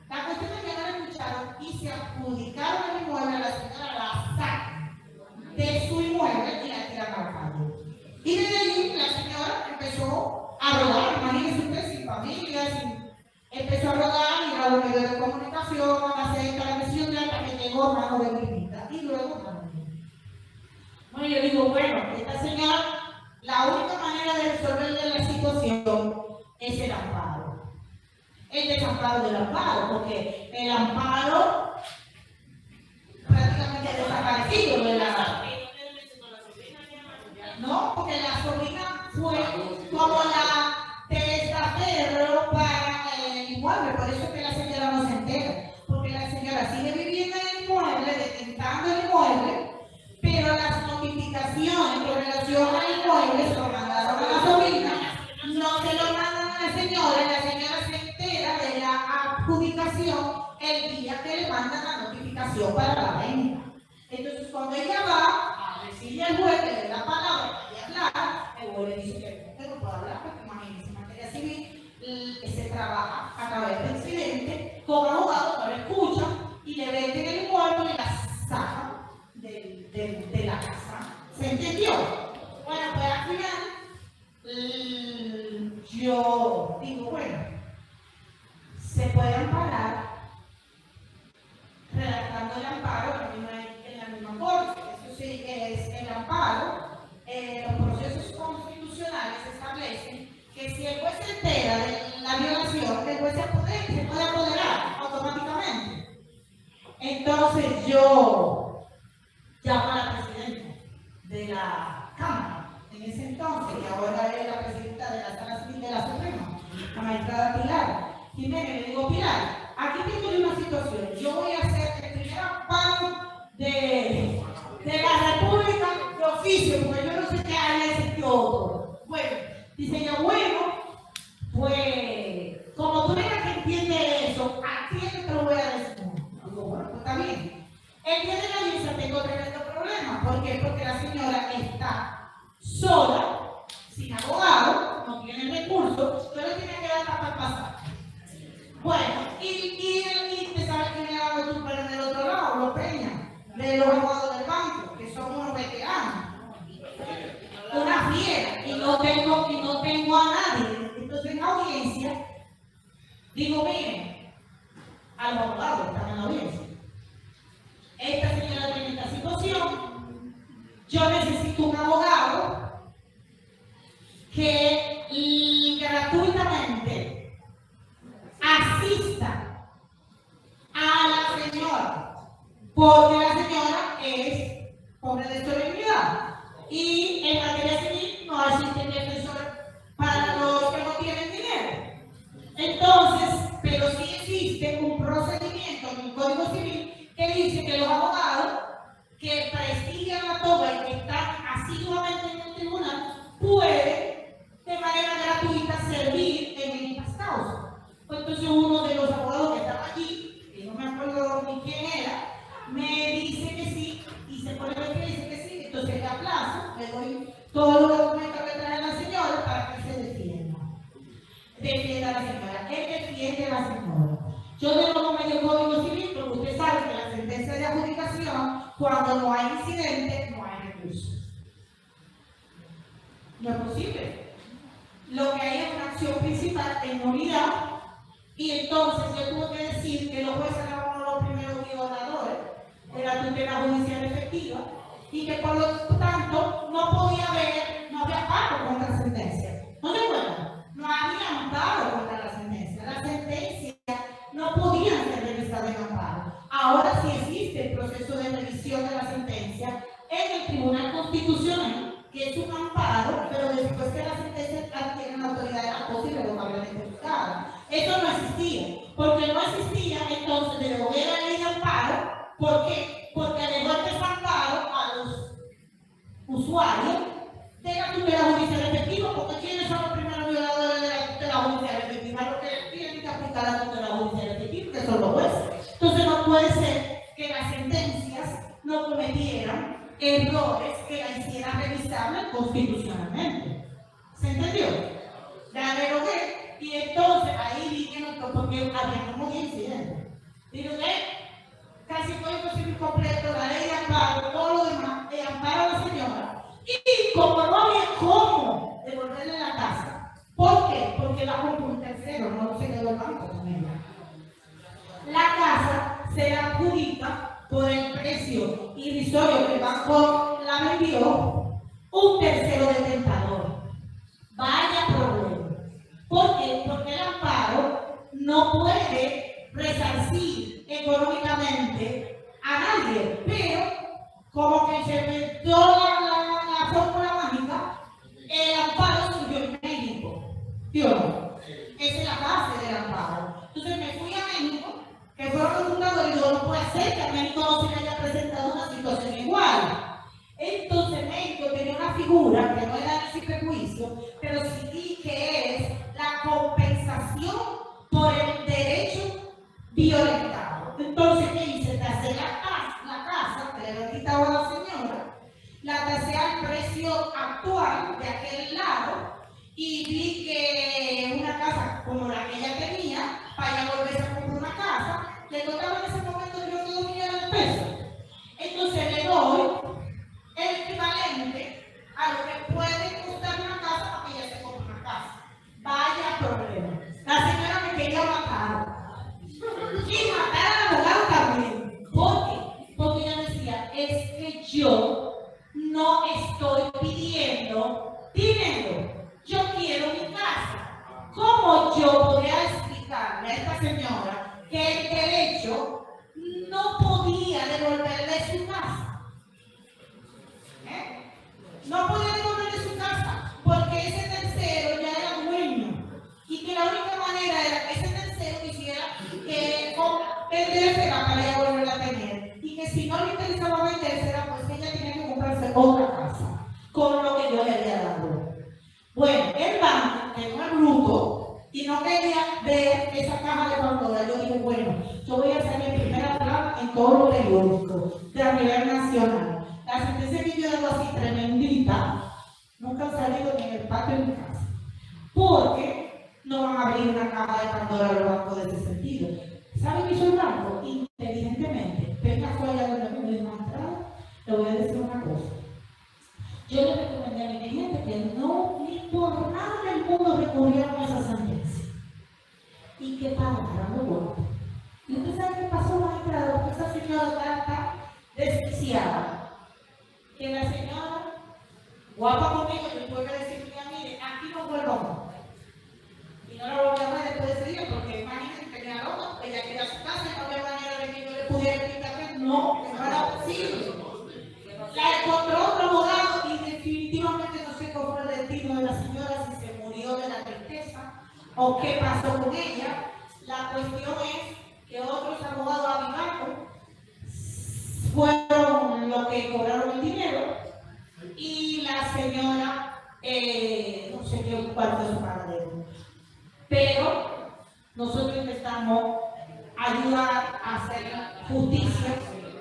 La cuestión es que no la escucharon y se adjudicaron el inmueble, la señora la saca de su inmueble y la tira para la calle. Y desde allí la señora empezó a rodar, imagínense usted, sin familia, empezó a rodar y a los medios de comunicación, a hacer transmisión hasta que llegó a mano de Lupita y luego también. Bueno, yo digo, bueno, esta señora, la única manera de resolverle la situación es el amparo. El desamparo del amparo, porque el amparo prácticamente ha desaparecido de la... No, porque la sobrina fue como la testaferro para el inmueble, por eso es que la señora no se entera, porque la señora sigue viviendo en el inmueble, detentando el inmueble, pero las notificaciones con relación al inmueble se lo mandaron a la sobrina, no se lo mandan a la señora se entera de la adjudicación el día que le mandan la notificación para la venta. Entonces, cuando ella va a decirle al juez que le dé la palabra y hablar, el juez le dice que no puede hablar, porque imagínense, en materia civil se trabaja a través del incidente, como abogado no le escucha y le venden el inmueble y la sacan de la casa. ¿Se entendió? Bueno, pues al final, yo digo, bueno, se puede amparar redactando el amparo en la misma corte. Eso sí, es el amparo. Los procesos constitucionales establecen que si el juez se entera de la violación, el juez se puede apoderar automáticamente. Entonces yo llamo a la presidenta de la Cámara, en ese entonces, que ahora es la presidenta de la Sala Civil de la Suprema, la magistrada Pilar Jiménez. Le digo, Pilar, aquí tengo una situación, yo voy a hacer el primer amparo de la República de oficio, porque yo no sé qué hay ese otro. Bueno, dice ella, bueno, pues, como tú eres la que entiende eso, ¿a quién te lo voy a decir? Digo, bueno, pues está bien. El día de la audiencia tengo tremendo problema. ¿Por qué? Porque la señora está sola, sin abogado, no tiene recursos, pero tiene que dar para pasar. Bueno, y te sabes que me hago tu en el otro lado, los Peña, de los abogados del banco, que son unos veteranos. Una fiera, y no tengo a nadie. Entonces en la audiencia, digo, miren, a los abogados están en la audiencia. Esta señora tiene esta situación, yo necesito un abogado que gratuitamente asista a la señora, porque la señora es pobre de solemnidad y en materia civil no existe defensor para los que no tienen dinero. Entonces, pero sí existe un procedimiento en el Código Civil que dice que los abogados que prestigian la toma y que están asiduamente en el tribunal pueden de manera gratuita servir en estas causas. Pues entonces uno de los abogados que estaba aquí, que no me acuerdo ni quién era, me dice que sí y se pone a ver que dice que sí. Entonces le aplazo, le doy todos los documentos que trae la señora para que se defienda. Defienda a la señora. Él defiende a la señora. Yo tengo medio Código Civil, porque usted sabe que la sentencia de adjudicación, cuando no hay incidente, no hay recursos. No es posible. Lo que hay es una acción principal en nulidad, y entonces yo tuve que decir que los jueces eran uno de los primeros violadores de la tutela judicial efectiva, y que por lo tanto no había amparo contra la sentencia. ¿No se acuerdan? No había amparo contra la sentencia. La sentencia no podían ser revisadas en amparo. Ahora sí existe el proceso de revisión de la sentencia en el Tribunal Constitucional, que es un amparo, pero después que la sentencia adquiere una autoridad de la cosa irrevocablemente juzgada. Eso no existía. Porque no existía, entonces derogué la ley de amparo. ¿Por qué? Porque dejó el desamparo a los usuarios de la tutela judicial efectiva, porque ¿quiénes son los primeros violadores de la tutela judicial efectiva? Los que tienen que aplicar la tutela judicial efectiva, que son los jueces. Entonces no puede ser que las sentencias no cometieran errores que la hicieran revisable constitucionalmente. ¿Se entendió? La derogué y entonces ahí vinieron, porque había como 10 incidentes. Derogué casi todo el proceso completo, la ley de amparo, todo lo demás, de amparo a la señora. Y como no había cómo devolverle la casa, ¿por qué? Porque la compró un tercero, no se quedó el banco con ella. La casa se la adjudica por el precio irrisorio que el banco la vendió un tercero detentador. Vaya problema. ¿Por qué? Porque el amparo no puede resarcir económicamente a nadie, pero como que se inventó la fórmula mágica, el amparo surgió en México. ¿Sí o no? Esa es la base del amparo. Entonces me fui a México, que fueron los fundadores, y digo, no puede ser que a México no se le haya presentado una situación igual. Entonces México tenía una figura que no era sin prejuicio, pero sí que es la compensación por el derecho violentado. Entonces, ¿qué hice? Tasé la casa que le había quitado a la señora, la tasé al precio actual de aquel lado y vi que una casa como la que ella tenía, para ella volverse a comprar una casa, le costaba en ese momento creo que 2 millones de pesos. Entonces le doy el equivalente a lo que puede costar una casa para que ella se compre una casa. Vaya problema. La señora me quería matar. Y matar al abogado también. ¿Por qué? Porque ella decía, es que yo no estoy pidiendo dinero. Yo quiero mi casa. ¿Cómo yo podría explicarle a esta señora que el derecho no podía devolverle su casa? No podía devolverle su casa porque ese tercero ya era dueño y que la única manera era que ese tercero quisiera vendérsela para ella volverla a tener y que si no le interesaba vendérsela, pues ella tenía que comprarse otra casa con lo que yo le había dado. Bueno, el banco, que no es bruto y no quería ver esa caja de Pandora, yo dije, bueno, yo voy a hacer mi primera plana en todos los periódicos de a nivel nacional. La sentencia que yo hago así tremendita, nunca han salido ni en el patio de mi casa. Porque no van a abrir una caja de Pandora a los bancos de ese sentido. ¿Sabe qué hizo el banco? Inteligentemente, venga fuera de la misma entrada, le voy a decir una cosa. Yo le recomendé a mi cliente que no ni por nada del mundo recurrieran a esa sentencia. Y que pagaran los golpes. ¿Y usted sabe qué pasó, maestra? Porque esa señora está desquiciada. Que la señora, guapa conmigo, yo tuve que decirle, mire, aquí no vuelvo más. Y no la volví a ver después de ese día, porque imagínense que tenía loca, ella quería su casa y no había manera de que yo le pudiera explicar que no era posible. La encontró otro abogado y definitivamente no sé cómo fue el destino de la señora, si se murió de la tristeza o qué pasó con ella. La cuestión es que otros abogados avivados fueron los que cobraron el dinero y la señora no sé qué cuál fue su paradero. Pero nosotros intentamos ayudar a hacer justicia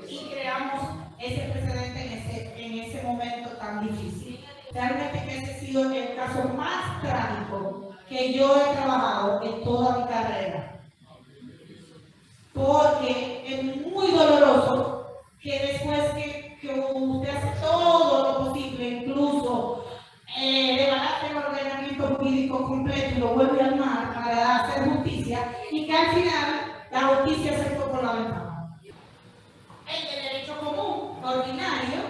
y creamos ese precedente en ese momento tan difícil. Realmente que ese ha sido el caso más trágico que yo he trabajado en toda mi carrera. Porque es muy doloroso que después que usted hace todo lo posible, incluso desbarata el ordenamiento jurídico completo y lo vuelve a armar para hacer justicia, y que al final la justicia se fue por la ventana. El de derecho común, ordinario,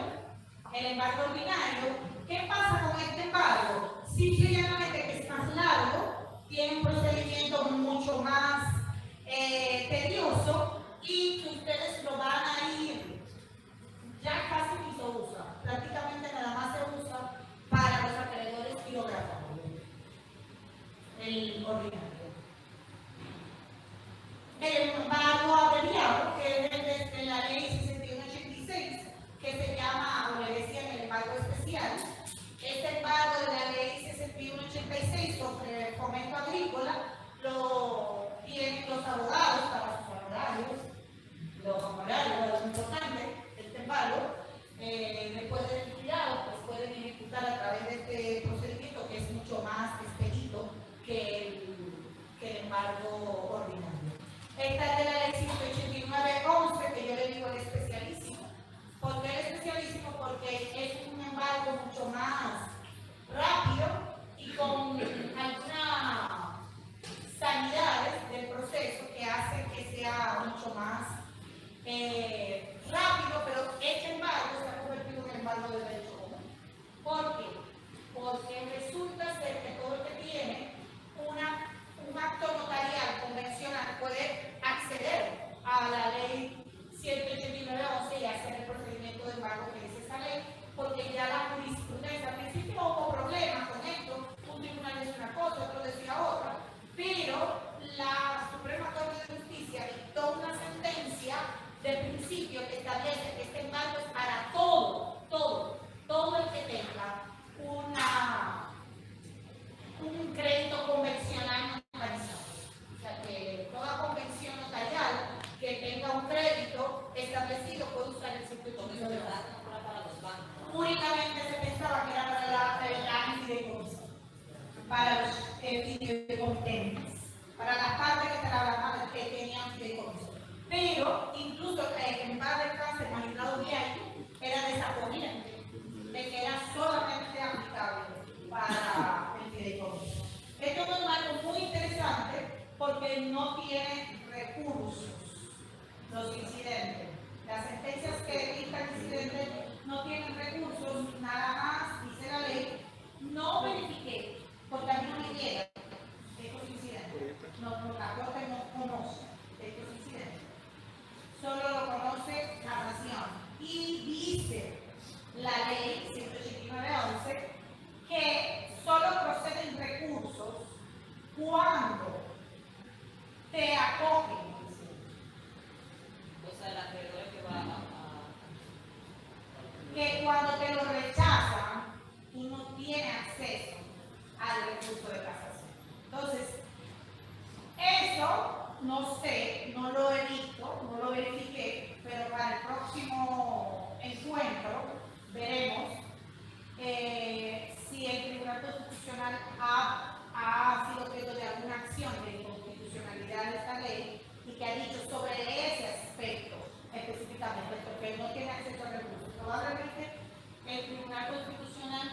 el embargo ordinario, ¿qué pasa con este embargo? Simple y llanamente que es más largo, tiene un procedimiento mucho más tedioso y que ustedes lo van a ir, ya casi ni se usa, prácticamente nada más se usa para los acreedores quirografados, el ordinario. El embargo abreviado, que es desde la ley 6186, que se llama, o le decían el embargo porque ya la jurisprudencia, al principio hubo problemas con esto, un tribunal decía una cosa, otro decía otra, pero la Suprema Corte de Justicia dictó una sentencia de principio que establece que este embargo es para todo el que tenga un crédito convencional notarial. O sea, que toda convención notarial que tenga un crédito establecido puede usar el circuito de verdad. Únicamente se pensaba que era para la fideicomiso, para los fideicomitentes, para las partes que trabajaban que tenían fideicomiso. Pero incluso en paz descanse, el magistrado Vial era desaponente de que era solamente aplicable para el fideicomiso. Esto es un marco muy interesante porque no tiene recursos los incidentes. Las sentencias que dictan incidentes no tienen recursos, nada más, dice la ley, no verifiqué, porque a mí no me llegan estos incidentes. La Corte no conoce estos incidentes. Solo lo conoce la nación. Y dice la ley 189.11 que solo proceden recursos cuando te acogen. O sea, el acreedor es que va Que cuando te lo rechazan, tú no tienes acceso al recurso de casación. Entonces, eso no sé, no lo he visto, no lo verifiqué, pero para el próximo encuentro veremos si el Tribunal Constitucional ha sido objeto de alguna acción de inconstitucionalidad de esta ley y que ha dicho sobre ese aspecto específicamente, porque no tiene acceso a recursos. Probablemente el Tribunal Constitucional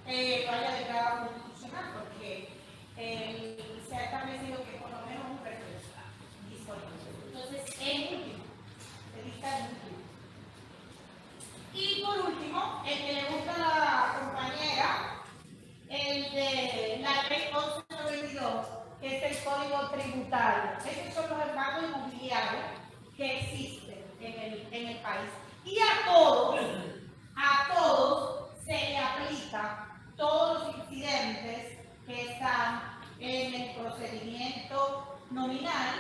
vaya de grado constitucional, porque se ha establecido que por lo menos un perfil está disponible. Entonces, el último, el lista último. Y por último, el que le gusta a la compañera, el de la ley 1192, que es el Código Tributario. Estos son los embargos inmobiliarios que existen en el país. Y a todos se le aplica todos los incidentes que están en el procedimiento nominal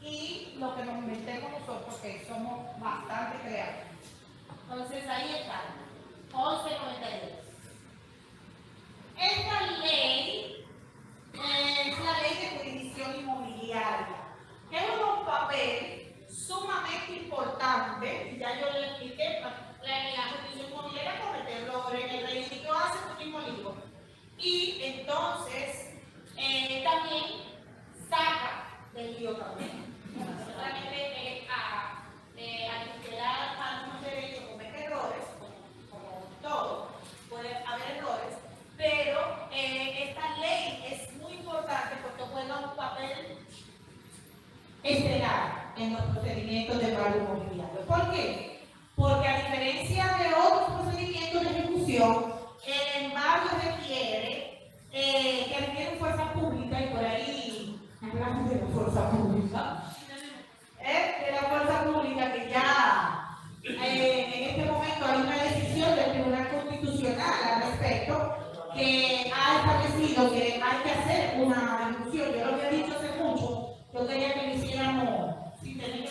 y lo que nos inventemos nosotros, que somos bastante creativos. Entonces ahí está, 1192. Esta ley es la ley de jurisdicción inmobiliaria, que es un papel sumamente importante. Ya yo le expliqué, la jurisdicción inmobiliaria comete errores, en el registro hace su mismo libro. Y entonces también saca del lío también. Solamente al tutelar a unos derechos comete errores, como todo, puede haber errores, pero esta ley es muy importante porque juega un papel estelar en los procedimientos de embargo inmobiliario. ¿Por qué? Porque a diferencia de otros procedimientos de ejecución, el embargo requiere fuerza pública, y por ahí hablamos de la fuerza pública, de la fuerza pública que ya en este momento hay una decisión del Tribunal Constitucional al respecto que ha establecido que hay que hacer una ejecución. Yo lo había dicho hace mucho, yo quería que lo hiciéramos sin tener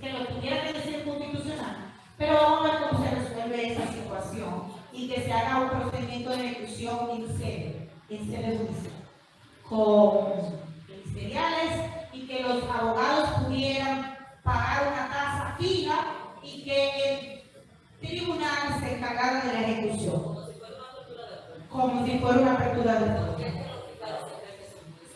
que lo tuviera que decir constitucional, pero vamos a ver cómo se resuelve esa situación y que se haga un procedimiento de ejecución en sede judicial, con ministeriales, y que los abogados pudieran pagar una tasa fija y que el tribunal se encargara de la ejecución, como si fuera una apertura de todo.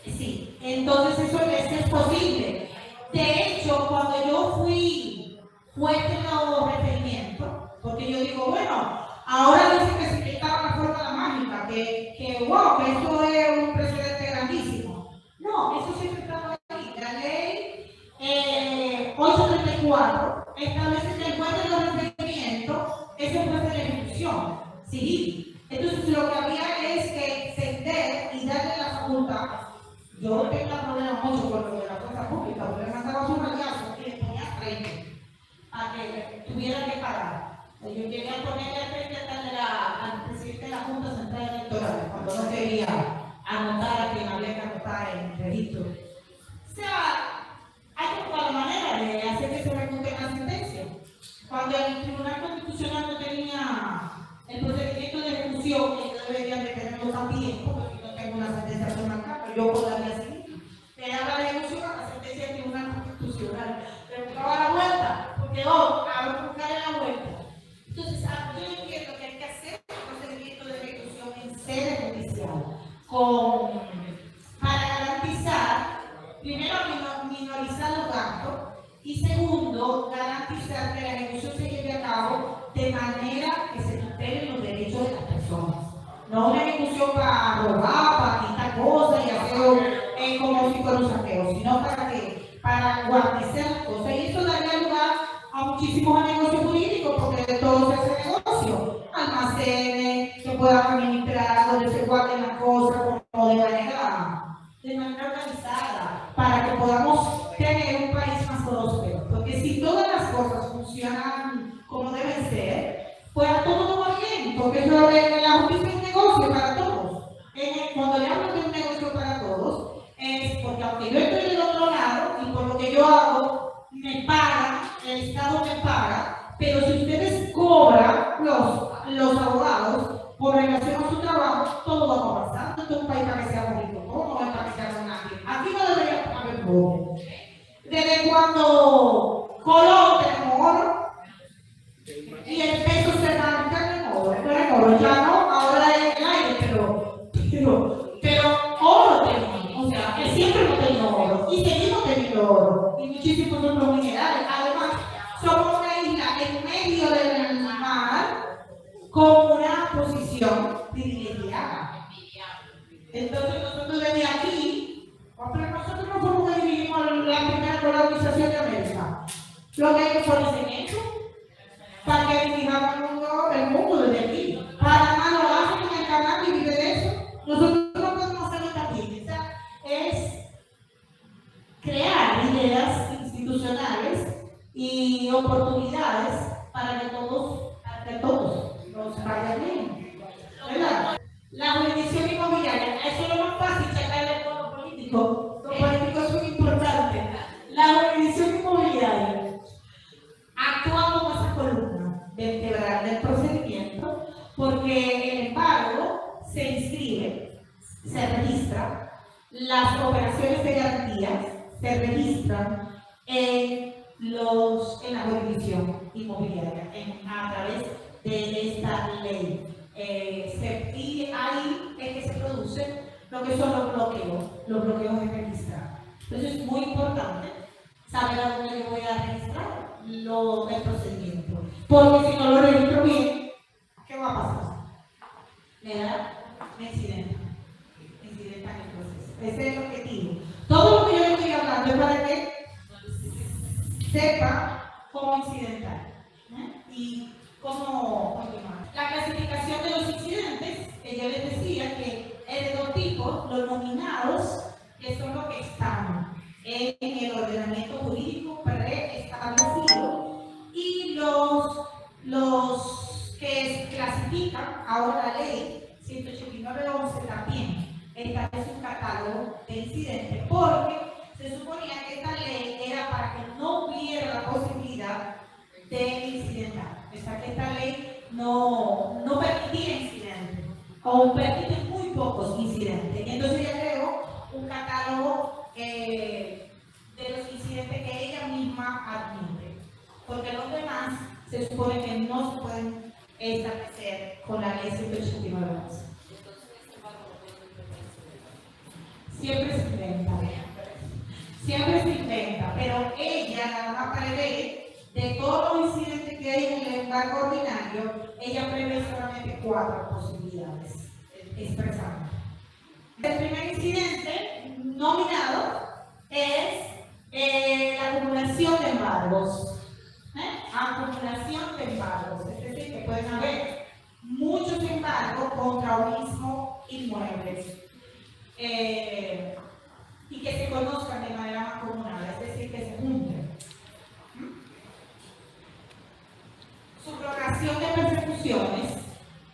Sí, entonces eso es posible. De hecho, cuando yo fui juez de nuevo referimiento, porque yo digo, bueno, ahora dicen que se quitaba la fórmula mágica, que wow, que esto es un precedente grandísimo. No, eso siempre estaba ahí. La ley 834 establece que el juez de los referimientos es el juez de la ejecución civil. Entonces lo que había es que extender y darle la facultad. Yo tengo problemas mucho con lo de la fuerza pública, porque le mandaba su radiazo y le ponía frente a que tuvieran que pagar. Yo llegué a ponerle al al presidente de la Junta Central Electoral cuando no quería anotar a quien había que anotar en el registro. O sea, hay que buscar la manera de hacer que se ejecute la sentencia. Cuando el Tribunal Constitucional no tenía el procedimiento de ejecución, ellos deberían de tenerlo también, porque si no tengo una sentencia por marcar, pero yo podría seguir. Le daba la ejecución a la sentencia del Tribunal Constitucional. Le buscaba la vuelta, porque a buscar la vuelta. Entonces, yo entiendo que hay que hacer un procedimiento de ejecución en sede judicial para garantizar, primero, minorizar los gastos y segundo, garantizar que la ejecución se lleve a cabo de manera que se tutelen los derechos de las personas. No una ejecución para robar, para quitar cosas y hacer como si fuera un saqueo, sino para guarnecer las cosas. Y eso daría lugar a muchísimos negocios jurídicos, porque de todo ese negocio, almacenes que puedan administrar, donde se guarden las cosas como de manera organizada, para que podamos tener un país más próspero. Porque si todas las cosas funcionan como deben ser, pues a todos nos va bien, porque eso de la justicia es un negocio para todos. Cuando le hablo de un negocio para todos, es porque aunque yo estoy del otro lado y por lo que yo hago, me pagan, el Estado me paga, pero si ustedes cobran los abogados por relación a su trabajo, todo va avanzando. Esto es un país para que seamos ricos, no es para que seamos nadie. Aquí no debería haber pobre. Desde cuando Colón tenemos oro y el peso se marca en oro, ya no, ahora es el aire, pero oro tenemos, o sea, que siempre hemos tenido oro y seguimos teniendo oro y muchísimos otros minerales. Además, somos una isla en medio del mar con una posición privilegiada. Entonces nosotros desde aquí, pero nosotros no somos que dirigimos la primera colonización de América. Lo que hay que poner en eso, para que dirijamos el mundo desde aquí. Panamá lo hace en el canal y vive de eso. Nosotros no podemos hacerlo también. O sea, es crear ideas institucionales y oportunidades para que todos nos vaya bien. ¿Verdad? La jurisdicción inmobiliaria, eso es lo más fácil, sacarle con lo político. Los políticos son importantes. La jurisdicción inmobiliaria actúa como esa columna vertebral del procedimiento, porque el embargo se inscribe, se registra, las operaciones de garantías se registran en la jurisdicción inmobiliaria a través de esta ley. Y ahí es que se producen lo que son los bloqueos de registrar. Entonces es muy importante saber a dónde yo voy a registrar el procedimiento, porque si no lo registro bien, ¿qué va a pasar? Me incidentan el proceso. Ese es el objetivo. Todo lo que yo le estoy hablando es para que sepa cómo incidentar y cómo continuar. La clasificación de los incidentes, yo les decía que es de dos tipos: los nominados, que son los que están en el ordenamiento jurídico preestablecido, y los que se clasifican. Ahora la ley 189.11 también establece un catálogo de incidentes, porque se suponía que esta ley era para que no hubiera la posibilidad de incidentar. O sea, que esta ley no permitía incidentes, o permite muy pocos incidentes. Entonces ya creó un catálogo de los incidentes que ella misma admite, porque los demás se supone que no se pueden establecer con la ley 189.11. Siempre se inventa, pero ella nada más prevé, de todos los incidentes que hay en el embargo ordinario, ella prevé solamente 4 posibilidades expresando. El primer incidente nominado es la acumulación de embargos. Acumulación de embargos, es decir, que pueden haber muchos embargos contra un mismo inmueble y que se conozcan de manera mancomunada, es decir, que se junten. Subrogatorio. subrogación de persecuciones,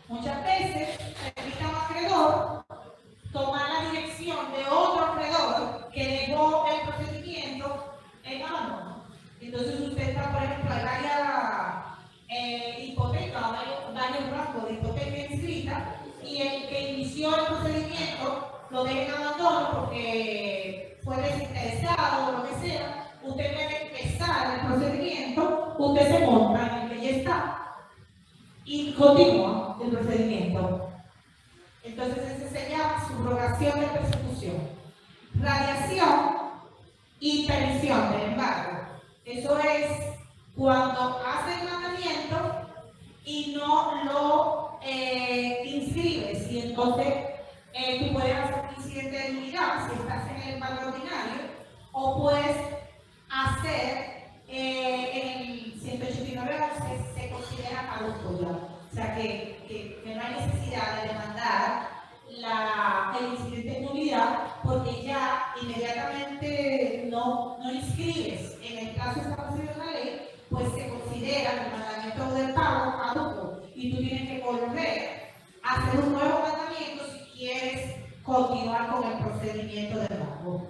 muchas veces permite a un acreedor tomar la dirección de otro acreedor que negó el procedimiento en abandono. Entonces usted está, por ejemplo, hay varias hipotecas, varios rangos de hipoteca inscrita, y el que inició el procedimiento lo deja en abandono porque fue desinteresado o lo que sea. Usted debe empezar el procedimiento, usted se monta en el que ya está y continúa el procedimiento. Entonces ese se llama subrogación de persecución. Radiación y permisión del embargo. Eso es cuando hace el mandamiento y no lo inscribes, y entonces tú puedes hacer un incidente de nulidad si estás en el embargo ordinario, o puedes hacer en el 189 se considera caduco ya. O sea que no hay necesidad de demandar el incidente de nulidad porque ya inmediatamente no inscribes en el plazo establecido en la ley, pues se considera el mandamiento del pago caduco y tú tienes que volver a hacer un nuevo mandamiento si quieres continuar con el procedimiento de pago.